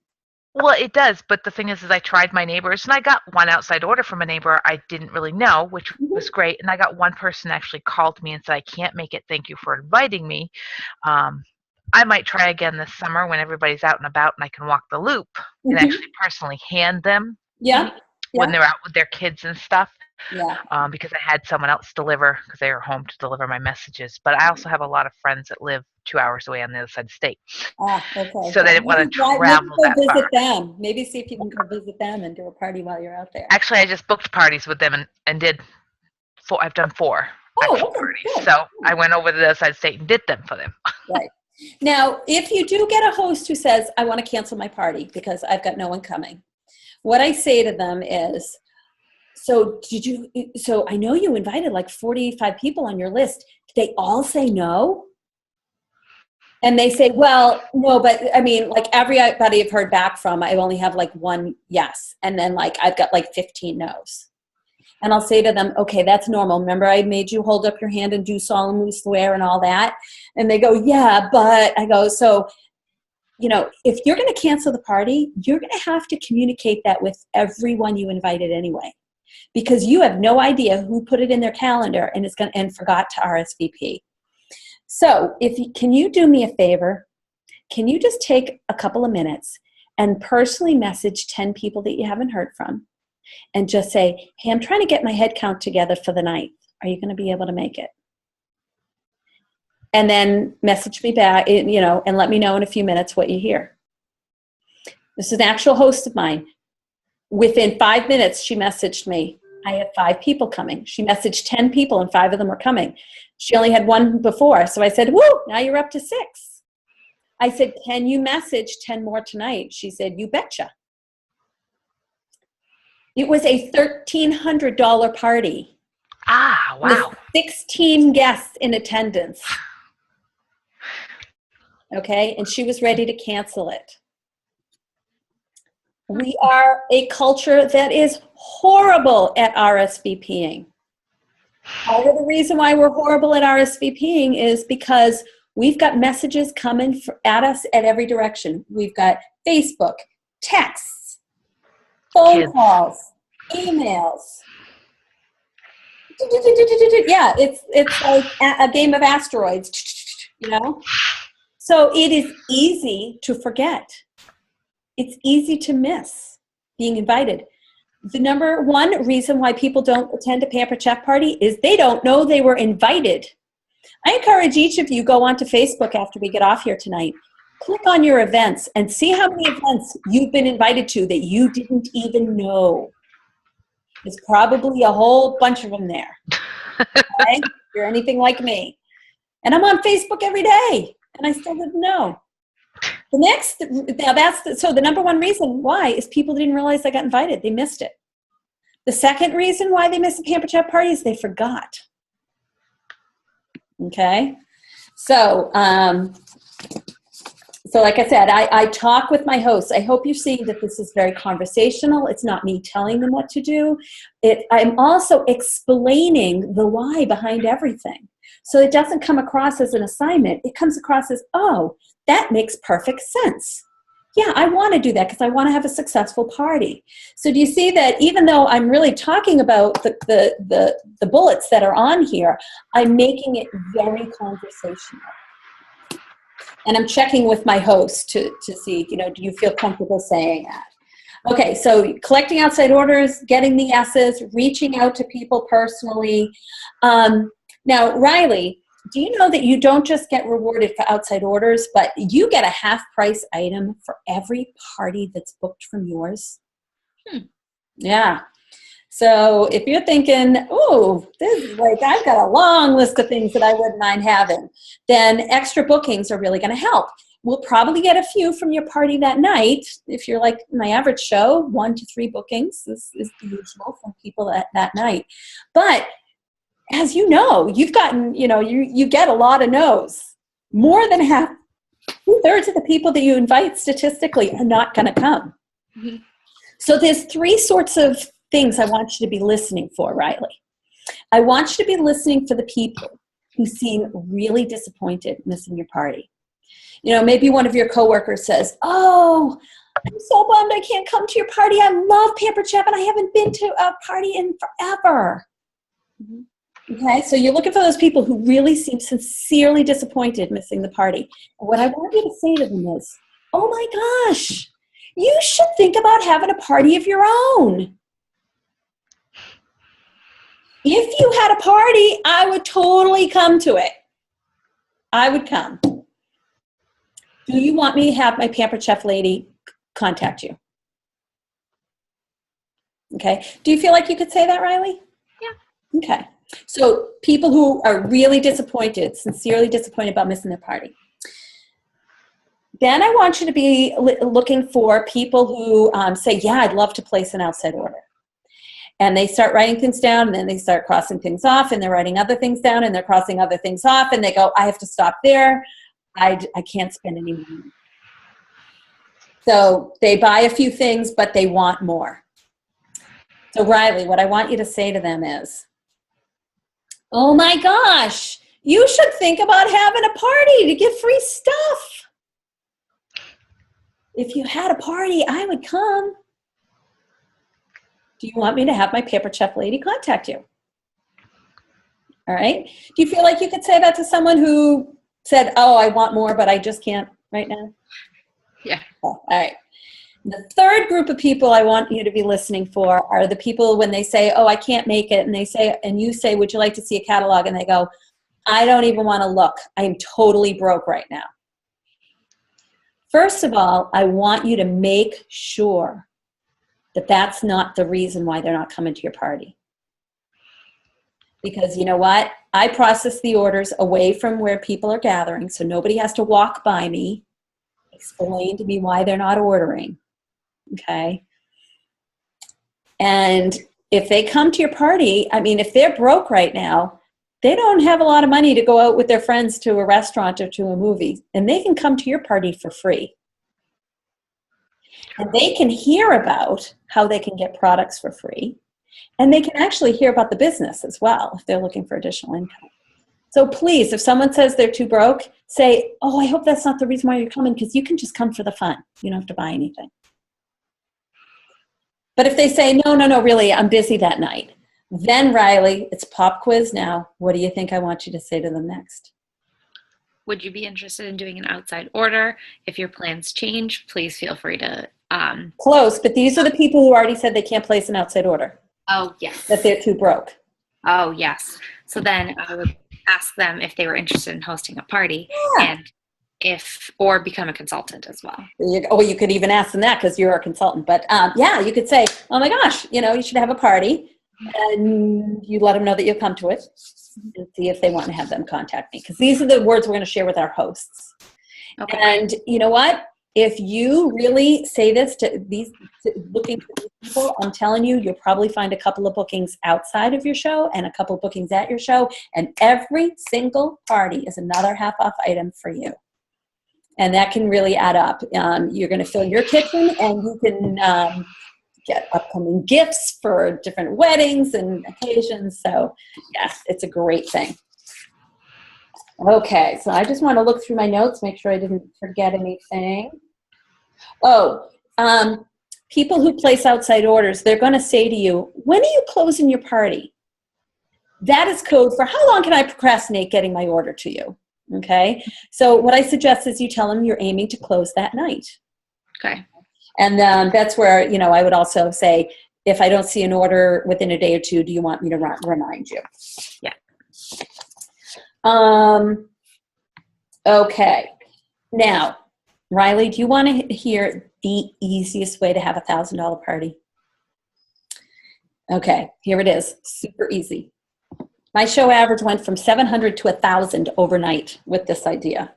Well, it does, but the thing is I tried my neighbors, and I got one outside order from a neighbor I didn't really know, which was great, and I got one person actually called me and said, I can't make it, thank you for inviting me. I might try again this summer when everybody's out and about and I can walk the loop and actually personally hand them when they're out with their kids and stuff. Yeah. Because I had someone else deliver because they were home to deliver my messages. But I also have a lot of friends that live 2 hours away on the other side of the state. Okay. So they didn't want to travel that far. Visit them. Maybe see if you can go visit them and do a party while you're out there. Actually, I just booked parties with them and did 4. I've done 4 actual parties. Good. So I went over to the other side of the state and did them for them. Right. Now, if you do get a host who says, I want to cancel my party because I've got no one coming, what I say to them is, so I know you invited like 45 people on your list. Did they all say no? And they say, well, no, but I mean, like everybody I've heard back from, I only have like 1 yes. And then like, I've got like 15 no's. And I'll say to them, okay, that's normal. Remember I made you hold up your hand and do solemnly swear and all that? And they go, yeah, but I go, so, if you're going to cancel the party, you're going to have to communicate that with everyone you invited anyway, because you have no idea who put it in their calendar and forgot to RSVP. So can you do me a favor? Can you just take a couple of minutes and personally message 10 people that you haven't heard from? And just say, hey, I'm trying to get my head count together for the night. Are you going to be able to make it? And then message me back, and let me know in a few minutes what you hear. This is an actual host of mine. Within 5 minutes, she messaged me, I have 5 people coming. She messaged 10 people and 5 of them were coming. She only had 1 before. So I said, woo, now you're up to 6. I said, can you message 10 more tonight? She said, you betcha. It was a $1,300 party. Ah, wow. With 16 guests in attendance. Okay, and she was ready to cancel it. We are a culture that is horrible at RSVPing. Part of the reason why we're horrible at RSVPing is because we've got messages coming at us at every direction. We've got Facebook, texts, phone calls, emails. Yeah, it's like a game of asteroids, you know? So it is easy to forget. It's easy to miss being invited. The number one reason why people don't attend a Pamper Chef party is they don't know they were invited. I encourage each of you go onto Facebook after we get off here tonight. Click on your events and see how many events you've been invited to that you didn't even know. There's probably a whole bunch of them there. Okay? If you're anything like me. And I'm on Facebook every day, and I still didn't know. So the number one reason why is people didn't realize they got invited. They missed it. The second reason why they missed the Pamper Chef party is they forgot. Okay? So like I said, I talk with my hosts. I hope you see that this is very conversational. It's not me telling them what to do. I'm also explaining the why behind everything. So it doesn't come across as an assignment. It comes across as, oh, that makes perfect sense. Yeah, I want to do that because I want to have a successful party. So do you see that even though I'm really talking about the bullets that are on here, I'm making it very conversational. And I'm checking with my host to see, do you feel comfortable saying that? Okay, so collecting outside orders, getting the yeses, reaching out to people personally. Now, Riley, do you know that you don't just get rewarded for outside orders, but you get a half-price item for every party that's booked from yours? Yeah. So if you're thinking, oh, this is like, I've got a long list of things that I wouldn't mind having, then extra bookings are really going to help. We'll probably get a few from your party that night. If you're like my average show, 1 to 3 bookings is the usual from people that night. But as you know, you've gotten, you get a lot of no's. More than half, 2/3 of the people that you invite statistically are not going to come. Mm-hmm. So there's 3 sorts of things I want you to be listening for, Riley. I want you to be listening for the people who seem really disappointed missing your party. Maybe one of your coworkers says, oh, I'm so bummed I can't come to your party. I love Pamper Chef and I haven't been to a party in forever. Mm-hmm. Okay, so you're looking for those people who really seem sincerely disappointed missing the party. And what I want you to say to them is, oh my gosh, you should think about having a party of your own. If you had a party, I would totally come to it. I would come. Do you want me to have my Pamper Chef lady contact you? Okay. Do you feel like you could say that, Riley? Yeah. Okay. So people who are really disappointed, sincerely disappointed about missing their party. Then I want you to be looking for people who say, yeah, I'd love to place an outside order. And they start writing things down, and then they start crossing things off, and they're writing other things down, and they're crossing other things off, and they go, I have to stop there. I can't spend any money. So they buy a few things, but they want more. So Riley, what I want you to say to them is, oh my gosh, you should think about having a party to get free stuff. If you had a party, I would come. Do you want me to have my Pamper Chef lady contact you? All right. Do you feel like you could say that to someone who said, oh, I want more, but I just can't right now? Yeah. Oh, all right. The third group of people I want you to be listening for are the people when they say, oh, I can't make it. And you say, would you like to see a catalog? And they go, I don't even want to look. I am totally broke right now. First of all, I want you to make sure that that's not the reason why they're not coming to your party. Because you know what? I process the orders away from where people are gathering, so nobody has to walk by me, explain to me why they're not ordering. Okay? And if they come to your party, I mean, if they're broke right now, they don't have a lot of money to go out with their friends to a restaurant or to a movie, and they can come to your party for free. And they can hear about how they can get products for free, and they can actually hear about the business as well if they're looking for additional income. So please, if someone says they're too broke, say, oh, I hope that's not the reason why you're coming, because you can just come for the fun. You don't have to buy anything. But if they say, no, really, I'm busy that night, then Riley, it's pop quiz now. What do you think I want you to say to them next? Would you be interested in doing an outside order? If your plans change, please feel free to. Close, but these are the people who already said they can't place an outside order, Oh, yes. that they're too broke. Oh, yes. So then I would ask them if they were interested in hosting a party, Yeah. and or become a consultant as well. You could even ask them that because you're a consultant. But yeah, you could say, oh my gosh, you should have a party. And you let them know that you'll come to it and see if they want to have them contact me. Because these are the words we're going to share with our hosts. Okay. And you know what? If you really say this looking for these people, I'm telling you, you'll probably find a couple of bookings outside of your show and a couple of bookings at your show. And every single party is another half off item for you. And that can really add up. You're going to fill your kitchen, and you can get upcoming gifts for different weddings and occasions. So, yes, it's a great thing. Okay, so I just want to look through my notes, make sure I didn't forget anything. Oh, people who place outside orders, they're going to say to you, when are you closing your party? That is code for how long can I procrastinate getting my order to you? Okay, so what I suggest is you tell them you're aiming to close that night. Okay. And that's where, I would also say, if I don't see an order within a day or two, do you want me to remind you? Yeah. Okay. Now, Riley, do you want to hear the easiest way to have a $1,000 party? Okay, here it is. Super easy. My show average went from 700 to 1,000 overnight with this idea.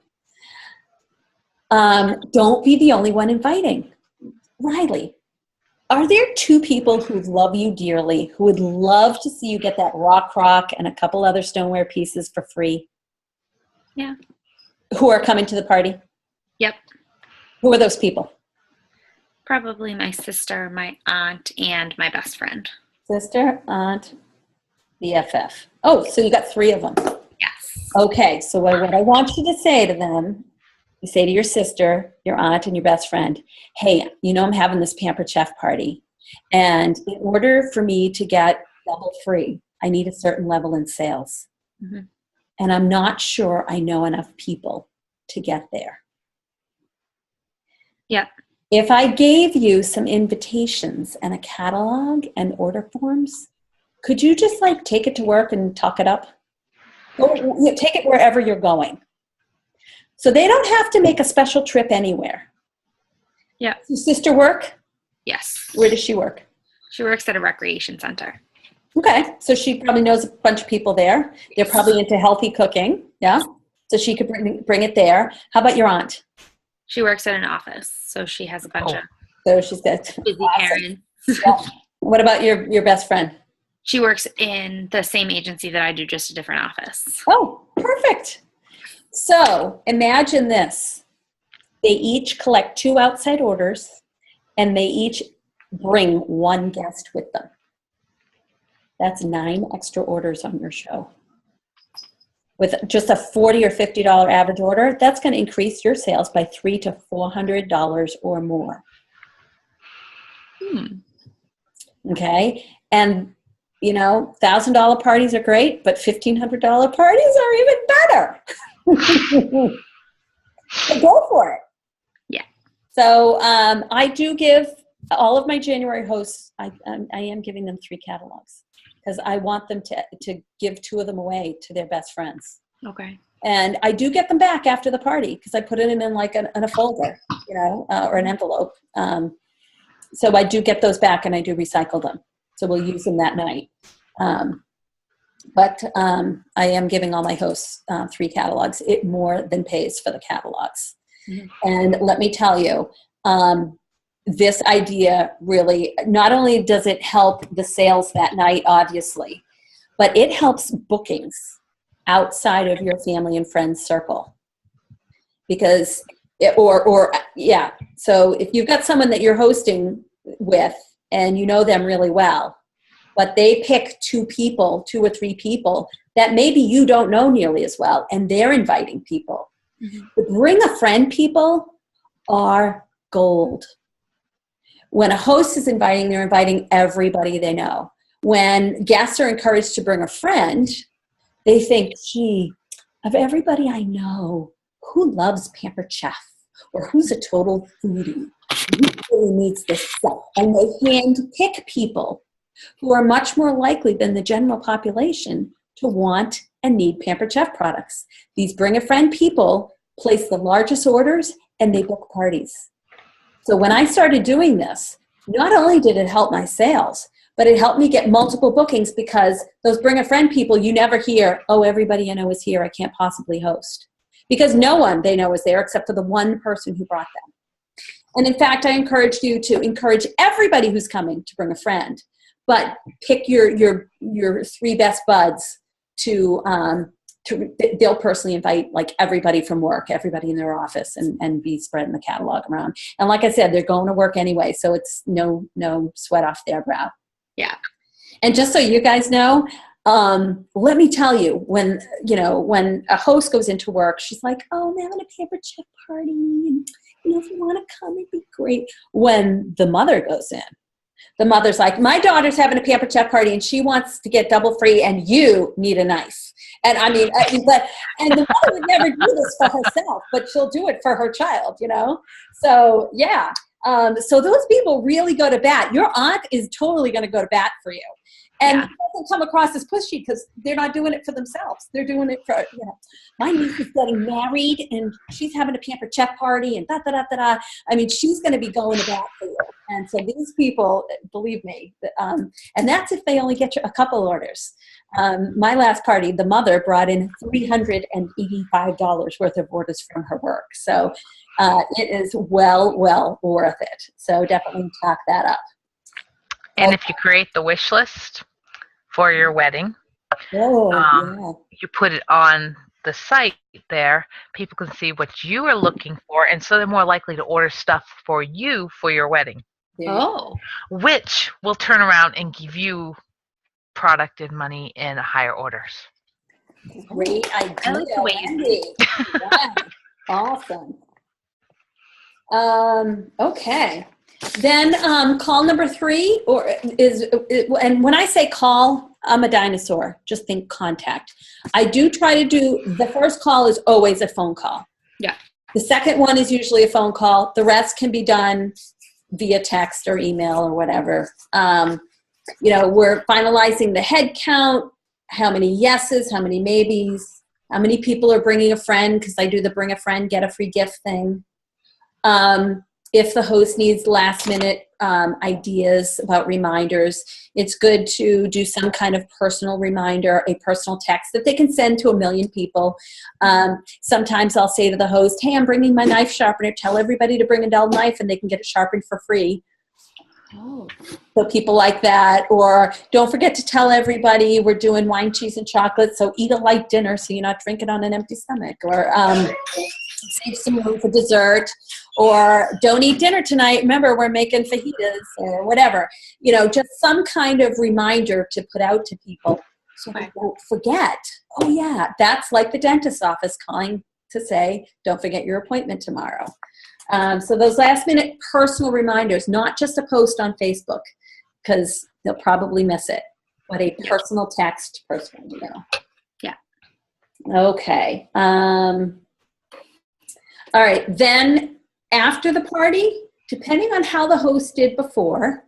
Don't be the only one inviting. Riley, are there two people who love you dearly, who would love to see you get that rock and a couple other stoneware pieces for free? Yeah. Who are coming to the party? Yep. Who are those people? Probably my sister, my aunt, and my best friend. Sister, aunt, BFF. Oh, so you got 3 of them. Yes. Okay, so what I want you to say to them, you say to your sister, your aunt, and your best friend, hey, I'm having this Pampered Chef party, and in order for me to get double free, I need a certain level in sales. Mm-hmm. And I'm not sure I know enough people to get there. Yep. If I gave you some invitations and a catalog and order forms, could you just take it to work and talk it up? Or take it wherever you're going. So they don't have to make a special trip anywhere. Yeah. Does your sister work? Yes. Where does she work? She works at a recreation center. Okay. So she probably knows a bunch of people there. They're probably into healthy cooking. Yeah. So she could bring it there. How about your aunt? She works at an office, so she has a bunch of So she's got busy parents. Yeah. What about your best friend? She works in the same agency that I do, just a different office. Oh, perfect. So imagine this. They each collect 2 outside orders, and they each bring 1 guest with them. That's 9 extra orders on your show. With just a $40 or $50 average order, that's going to increase your sales by $300 to $400 or more. Okay? And $1,000 parties are great, but $1,500 parties are even better. So go for it. Yeah. So I do give all of my January hosts, I am giving them 3 catalogs because I want them to give 2 of them away to their best friends. Okay. And I do get them back after the party because I put it in a folder, or an envelope. So I do get those back and I do recycle them. So we'll use them that night. But I am giving all my hosts 3 catalogs. It more than pays for the catalogs. Mm-hmm. And let me tell you, this idea really, not only does it help the sales that night, obviously, but it helps bookings outside of your family and friends circle. Because, so if you've got someone that you're hosting with and you know them really well, but they pick 2 or 3 people that maybe you don't know nearly as well, and they're inviting people. Mm-hmm. The bring a friend people are gold. When a host is inviting, they're inviting everybody they know. When guests are encouraged to bring a friend, they think, gee, of everybody I know, who loves Pampered Chef? Or who's a total foodie? Who really needs this stuff? And they hand pick people who are much more likely than the general population to want and need Pampered Chef products. These bring a friend people place the largest orders and they book parties. So when I started doing this, not only did it help my sales, but it helped me get multiple bookings, because those bring a friend people, you never hear, oh, everybody I know is here, I can't possibly host. Because no one they know is there except for the one person who brought them. And in fact, I encourage you to encourage everybody who's coming to bring a friend, but pick your 3 best buds to they'll personally invite like everybody from work, everybody in their office, and be spreading the catalog around. And like I said, they're going to work anyway, so it's no sweat off their brow. Yeah. And just so you guys know, let me tell you, when a host goes into work, she's like, oh, I'm having a Pampered Chef party, and if you want to come, it'd be great. When the mother goes in, the mother's like, my daughter's having a Pampered Chef party and she wants to get double free and you need a knife. And and the mother would never do this for herself, but she'll do it for her child, So yeah. So those people really go to bat. Your aunt is totally going to go to bat for you. And it doesn't come across as pushy because they're not doing it for themselves. They're doing it for, my niece is getting married and she's having a Pampered Chef party and da-da-da-da-da. I mean, she's going to be going to bat for you. And so these people, believe me, and that's if they only get you a couple orders. My last party, the mother brought in $385 worth of orders from her work. So it is well worth it. So definitely talk that up. And if you create the wish list for your wedding, you put it on the site there, people can see what you are looking for, and so they're more likely to order stuff for you for your wedding. Which will turn around and give you product and money in higher orders. Great idea, Wendy. Yeah. Awesome. Okay. Then call number 3 and when I say call, I'm a dinosaur. Just think contact. I do try to do, the first call is always a phone call. Yeah. The second one is usually a phone call. The rest can be done via text or email or whatever. We're finalizing the head count, how many yeses, how many maybes, how many people are bringing a friend, because I do the bring a friend, get a free gift thing. If the host needs last minute ideas about reminders, it's good to do some kind of personal reminder, a personal text that they can send to 1 million people. Sometimes I'll say to the host, hey, I'm bringing my knife sharpener. Tell everybody to bring a dull knife and they can get it sharpened for free. Oh. So people like that. Or don't forget to tell everybody we're doing wine, cheese, and chocolate, so eat a light dinner so you're not drinking on an empty stomach. Or save some room for dessert. Or don't eat dinner tonight. Remember, we're making fajitas or whatever. Just some kind of reminder to put out to people so they won't forget. Oh, yeah, that's like the dentist's office calling to say, don't forget your appointment tomorrow. So those last minute personal reminders, not just a post on Facebook, because they'll probably miss it, but a personal text, personal email. Yeah. Okay. All right. Then after the party, depending on how the host did before,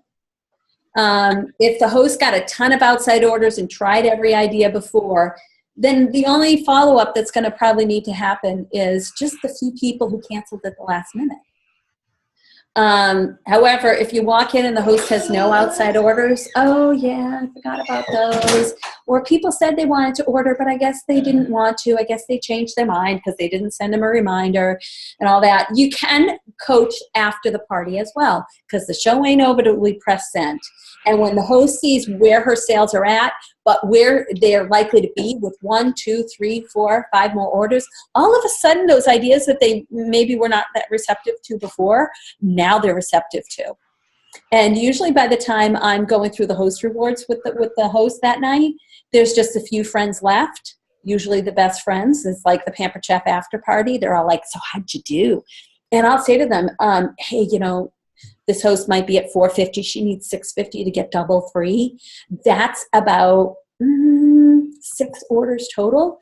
if the host got a ton of outside orders and tried every idea before, then the only follow-up that's going to probably need to happen is just the few people who canceled at the last minute. However, if you walk in and the host has no outside orders, oh yeah, I forgot about those. or people said they wanted to order, but I guess they didn't want to. I guess they changed their mind because they didn't send them a reminder and all that. You can coach after the party as well, because the show ain't over till we press send. And when the host sees where her sales are at, but where they're likely to be with 1, 2, 3, 4, 5 more orders, all of a sudden those ideas that they maybe were not that receptive to before, now they're receptive to. And usually by the time I'm going through the host rewards with the host that night, there's just a few friends left, usually the best friends. It's like the Pampered Chef after party. They're all like, so how'd you do? And I'll say to them, hey, this host might be at $450. She needs $650 to get double free. That's about 6 orders total.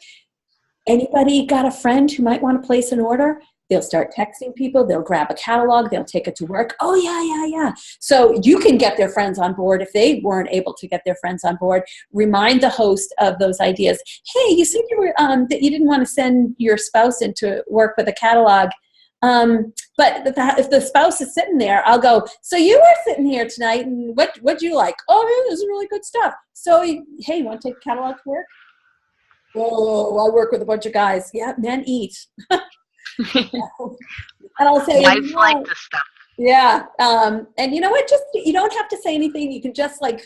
Anybody got a friend who might want to place an order? They'll start texting people. They'll grab a catalog. They'll take it to work. Oh, yeah. So you can get their friends on board. If they weren't able to get their friends on board, remind the host of those ideas. Hey, you said you were that you didn't want to send your spouse into work with a catalog. But if the spouse is sitting there, I'll go, so you were sitting here tonight, and what'd you like? Oh, yeah, this is really good stuff. So, hey, you want to take a catalog to work? Oh, I work with a bunch of guys. Yeah, men eat. And I'll say, Wives like this stuff. Yeah. And you know what? Just, you don't have to say anything. You can just like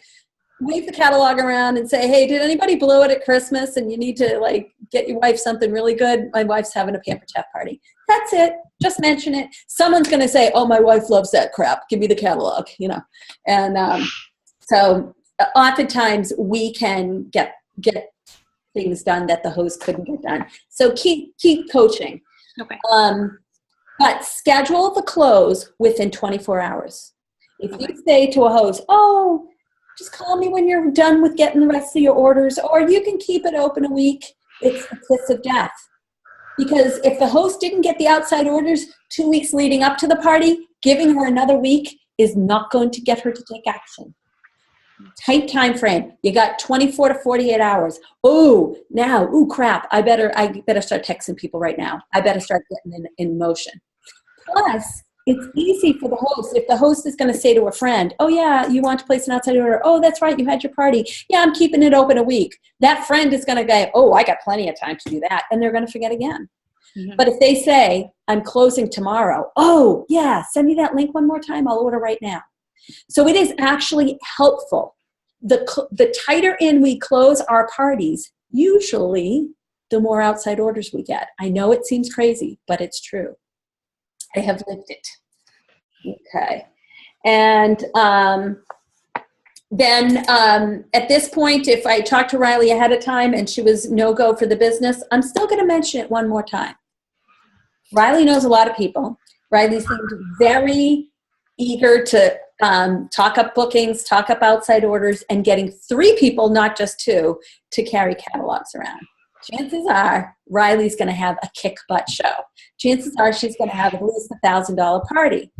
wave the catalog around and say, hey, did anybody blow it at Christmas and you need to like get your wife something really good? My wife's having a Pampered Chef party. That's it. Just mention it. Someone's going to say, oh, my wife loves that crap. Give me the catalog, And so oftentimes we can get things done that the host couldn't get done. So keep coaching. Okay. But schedule the close within 24 hours. If you say to a host, oh, just call me when you're done with getting the rest of your orders, or you can keep it open a week, it's the kiss of death. Because if the host didn't get the outside orders 2 weeks leading up to the party, giving her another week is not going to get her to take action. Tight time frame. You got 24 to 48 hours. Crap. I better start texting people right now. I better start getting in motion. Plus, it's easy for the host. If the host is going to say to a friend, oh yeah, you want to place an outside order? Oh, that's right, you had your party. Yeah, I'm keeping it open a week. That friend is going to go, oh, I got plenty of time to do that. And they're going to forget again. Mm-hmm. But if they say, I'm closing tomorrow. Oh yeah, send me that link one more time. I'll order right now. So it is actually helpful. The tighter in we close our parties, usually the more outside orders we get. I know it seems crazy, but it's true. I have lived it. Okay. And then at this point, if I talked to Riley ahead of time and she was no-go for the business, I'm still going to mention it one more time. Riley knows a lot of people. Riley seemed very eager to talk up bookings, talk up outside orders, and getting 3 people, not just 2, to carry catalogs around. Chances are Riley's going to have a kick butt show. Chances are she's going to have at least $1,000 party.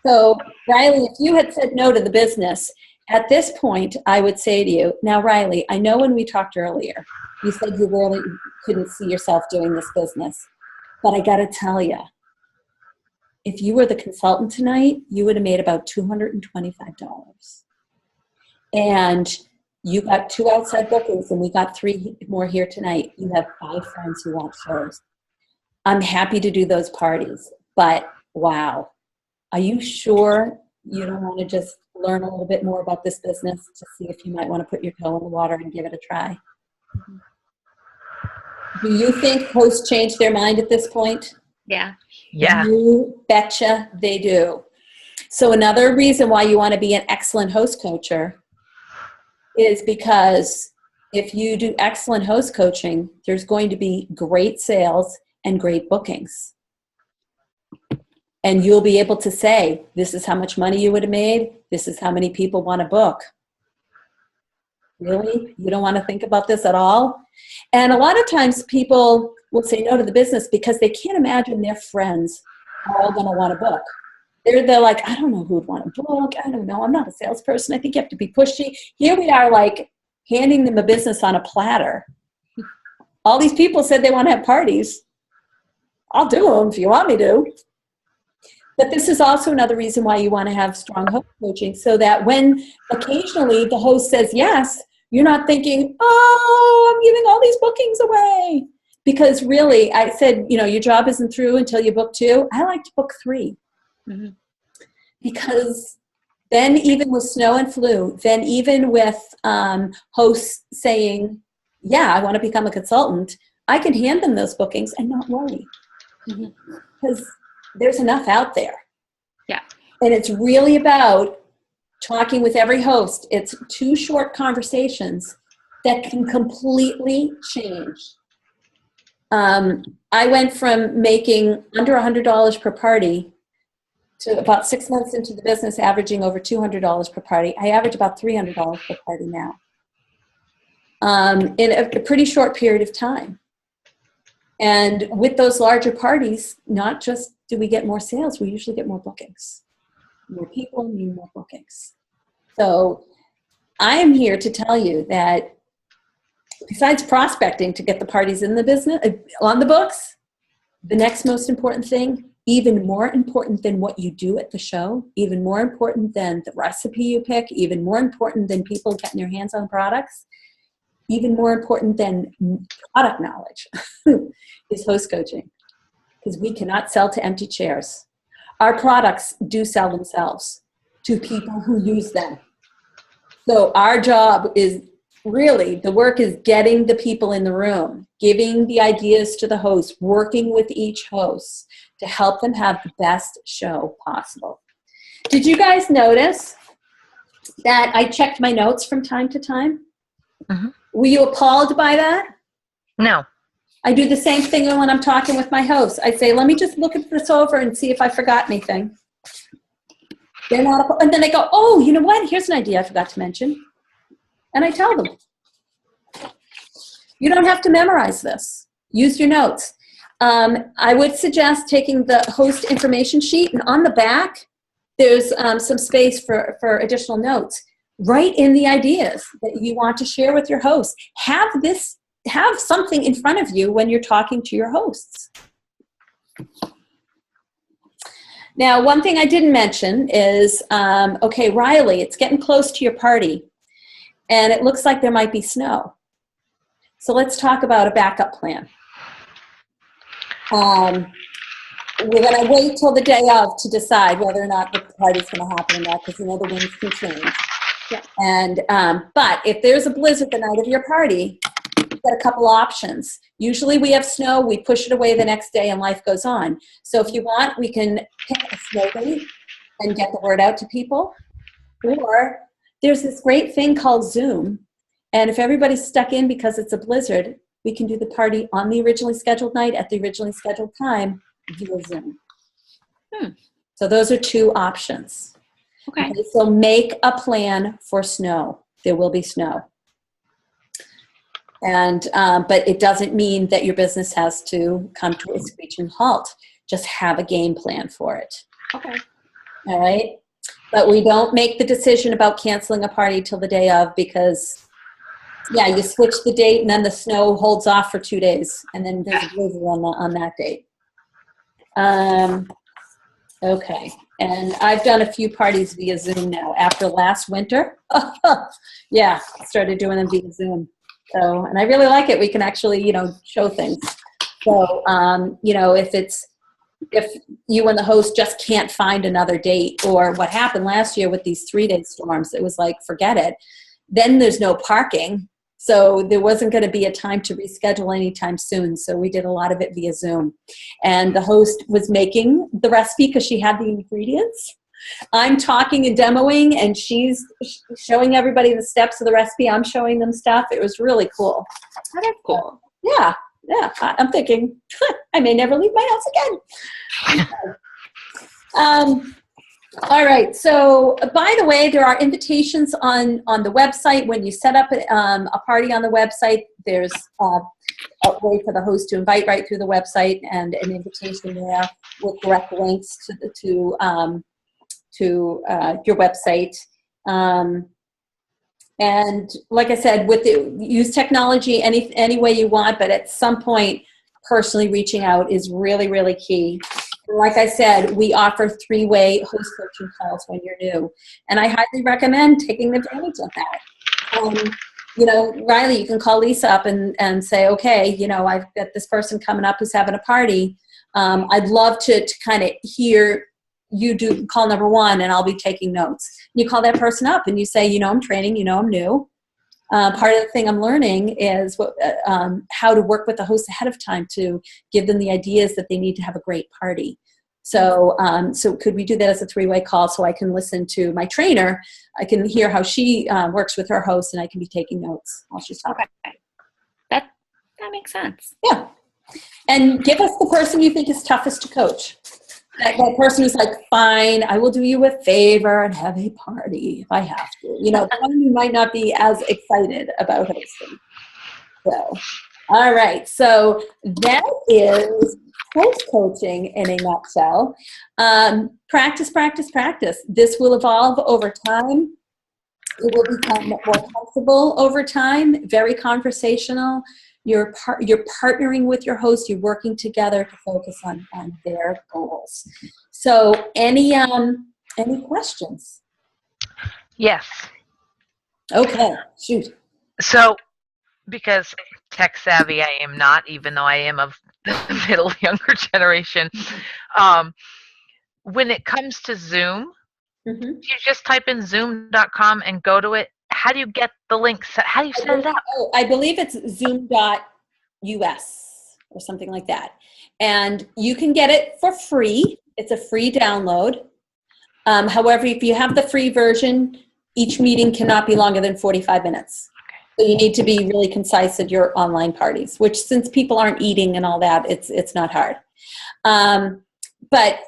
So Riley, if you had said no to the business, at this point, I would say to you, now Riley, I know when we talked earlier, you said you really couldn't see yourself doing this business, but I got to tell you, if you were the consultant tonight, you would have made about $225. And you got 2 outside bookings and we got 3 more here tonight. You have 5 friends who want shows. I'm happy to do those parties, but wow. Are you sure you don't want to just learn a little bit more about this business to see if you might want to put your toe in the water and give it a try? Mm-hmm. Do you think hosts change their mind at this point? Yeah. Yeah. You betcha they do. So another reason why you want to be an excellent host coacher is because if you do excellent host coaching, there's going to be great sales and great bookings. And you'll be able to say, this is how much money you would have made. This is how many people want to book. Really? You don't want to think about this at all? And a lot of times people will say no to the business because they can't imagine their friends are all going to want to book. They're like, I don't know who would want to book. I don't know. I'm not a salesperson. I think you have to be pushy. Here we are like handing them a business on a platter. All these people said they want to have parties. I'll do them if you want me to. But this is also another reason why you want to have strong host coaching, so that when occasionally the host says yes, You're not thinking, oh, I'm giving all these bookings away. Because really, I said, your job isn't through until you book 2. I like to book 3. Mm-hmm. Because then even with snow and flu, then even with hosts saying, yeah, I want to become a consultant, I can hand them those bookings and not worry. Because there's enough out there. Yeah. And it's really about talking with every host. It's 2 short conversations that can completely change. I went from making under $100 per party to about 6 months into the business, averaging over $200 per party. I average about $300 per party now, in a pretty short period of time. And with those larger parties, not just do we get more sales, we usually get more bookings. More people mean more bookings. So I am here to tell you that besides prospecting to get the parties in the business, on the books, the next most important thing, even more important than what you do at the show, even more important than the recipe you pick, even more important than people getting their hands on products, even more important than product knowledge is host coaching. Because we cannot sell to empty chairs. Our products do sell themselves to people who use them. So our job is really, the work is getting the people in the room, giving the ideas to the host, working with each host to help them have the best show possible. Did you guys notice that I checked my notes from time to time? Mm-hmm. Were you appalled by that? No. I do the same thing when I'm talking with my host. I say, let me just look at this over and see if I forgot anything. They're not, and then they go, oh, you know what? Here's an idea I forgot to mention. And I tell them, you don't have to memorize this. Use your notes. I would suggest taking the host information sheet, and on the back, there's some space for additional notes. Write in the ideas that you want to share with your host. Have something in front of you when you're talking to your hosts. Now, one thing I didn't mention is, okay, Riley, it's getting close to your party, and it looks like there might be snow. So let's talk about a backup plan. We're going to wait till the day of to decide whether or not the party's going to happen or not, because the winds can change. Yeah. And but if there's a blizzard the night of your party, you've got a couple options. Usually we have snow, we push it away the next day, and life goes on. So if you want, we can pick a snow date and get the word out to people. Or there's this great thing called Zoom. And if everybody's stuck in because it's a blizzard, we can do the party on the originally scheduled night at the originally scheduled time via Zoom. So those are 2 options. Okay. So make a plan for snow. There will be snow. And but it doesn't mean that your business has to come to a screeching halt. Just have a game plan for it. Okay. All right? But we don't make the decision about canceling a party till the day of, because, yeah, you switch the date and then the snow holds off for 2 days, and then there's a blizzard on that date. Okay. And I've done a few parties via Zoom now after last winter. Yeah, started doing them via Zoom. So, and I really like it. We can actually, show things. So, if you and the host just can't find another date, or what happened last year with these 3-day storms, it was like, forget it. Then there's no parking. So there wasn't going to be a time to reschedule anytime soon. So we did a lot of it via Zoom. And the host was making the recipe because she had the ingredients. I'm talking and demoing, and she's showing everybody the steps of the recipe. I'm showing them stuff. It was really cool. Oh, that's cool. Yeah. I'm thinking, I may never leave my house again. All right. So, by the way, there are invitations on the website. When you set up a party on the website, there's a way for the host to invite right through the website, and an invitation there with direct links to your website. And like I said, use technology any way you want, but at some point, personally reaching out is really, really key. Like I said, we offer 3-way host coaching calls when you're new, and I highly recommend taking advantage of that. Riley, you can call Lisa up and say, okay, I've got this person coming up who's having a party. I'd love to kind of hear you do call number one, and I'll be taking notes. You call that person up and you say, I'm training, I'm new. Part of the thing I'm learning is how to work with the host ahead of time to give them the ideas that they need to have a great party. So could we do that as a three-way call so I can listen to my trainer? I can hear how she works with her host, and I can be taking notes while she's talking. Okay. That makes sense. Yeah. And give us the person you think is toughest to coach. That person who's like, fine, I will do you a favor and have a party if I have to. The one who might not be as excited about hosting. So, all right. So that is host coaching in a nutshell. Practice, practice, practice. This will evolve over time. It will become more comfortable over time, very conversational. You're partnering with your host. You're working together to focus on their goals. So any questions? Yes. Okay, shoot. So, because tech savvy I am not, even though I am of the middle younger generation, when it comes to Zoom, Mm-hmm. do you just type in zoom.com and go to it? How do you get the links? How do you set it up? Oh, I believe it's zoom.us or something like that. And you can get it for free. It's a free download. However, if you have the free version, each meeting cannot be longer than 45 minutes. So you need to be really concise at your online parties, which since people aren't eating and all that, it's not hard. But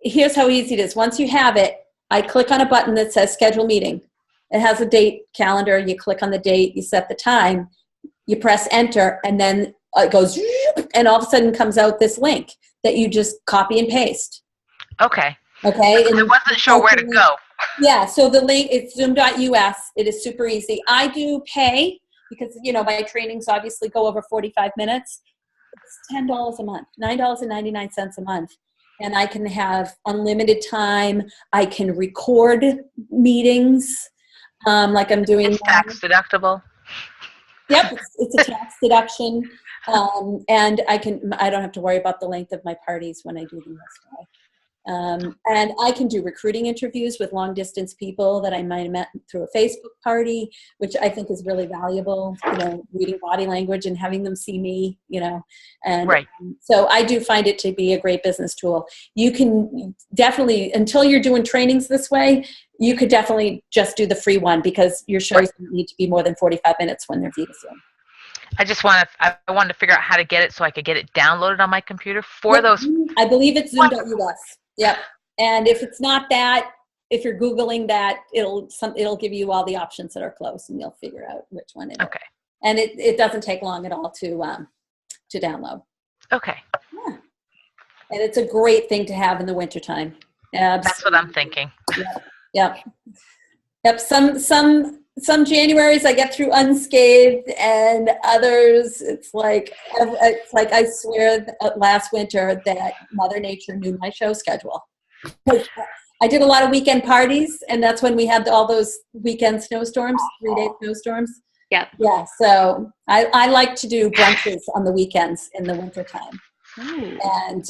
here's how easy it is. Once you have it, I click on a button that says schedule meeting. It has a date calendar. You click on the date, you set the time, you press enter, and then it goes, and all of a sudden comes out this link that you just copy and paste. Okay. Okay. And I wasn't sure where to go. Yeah. So the link, it's zoom.us. It is super easy. I do pay because, my trainings obviously go over 45 minutes. It's $10 a month, $9.99 a month. And I can have unlimited time. I can record meetings. Like I'm doing. It's tax deductible. Yep, it's a tax deduction, and I don't have to worry about the length of my parties when I do them this way. And I can do recruiting interviews with long distance people that I might have met through a Facebook party, which I think is really valuable, reading body language and having them see me, and right. So I do find it to be a great business tool. You can definitely, until you're doing trainings this way, you could definitely just do the free one because your shows don't need to be more than 45 minutes when they're via Zoom. I wanted to figure out how to get it so I could get it downloaded on my computer for those. I believe it's zoom.us. Yep. And if it's not that, if you're Googling that, it'll give you all the options that are close and you'll figure out which one it is. Okay. And it doesn't take long at all to download. Okay. Yeah. And it's a great thing to have in the wintertime. That's what I'm thinking. Yep. Some Januaries I get through unscathed, and others it's like I swear that last winter that Mother Nature knew my show schedule. I did a lot of weekend parties, and that's when we had all those weekend snowstorms, 3-day snowstorms. Yeah. Yeah. So I like to do brunches on the weekends in the wintertime. And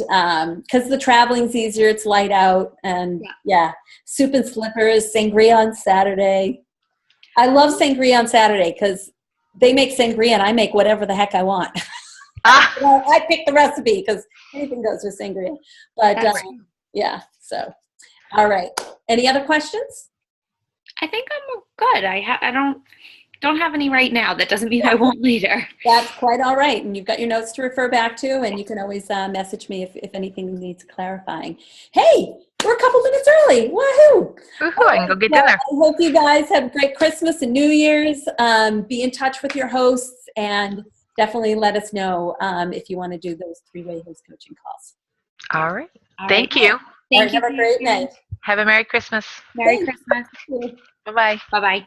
because the traveling's easier, it's light out, and soup and slippers, sangria on Saturday. I love sangria on Saturday because they make sangria and I make whatever the heck I want. I pick the recipe because anything goes with sangria. But so all right. Any other questions? I think I'm good. I don't have any right now. That doesn't mean I won't later. That's quite all right. And you've got your notes to refer back to, and you can always message me if anything needs clarifying. Hey, we're a couple minutes early. Woohoo! Woohoo, I can go get dinner. I hope you guys have a great Christmas and New Year's. Be in touch with your hosts and definitely let us know if you want to do those 3-way host coaching calls. All right. Thank you. Thank you. Have a great night. Have a Merry Christmas. Merry Christmas. Bye-bye. Bye-bye.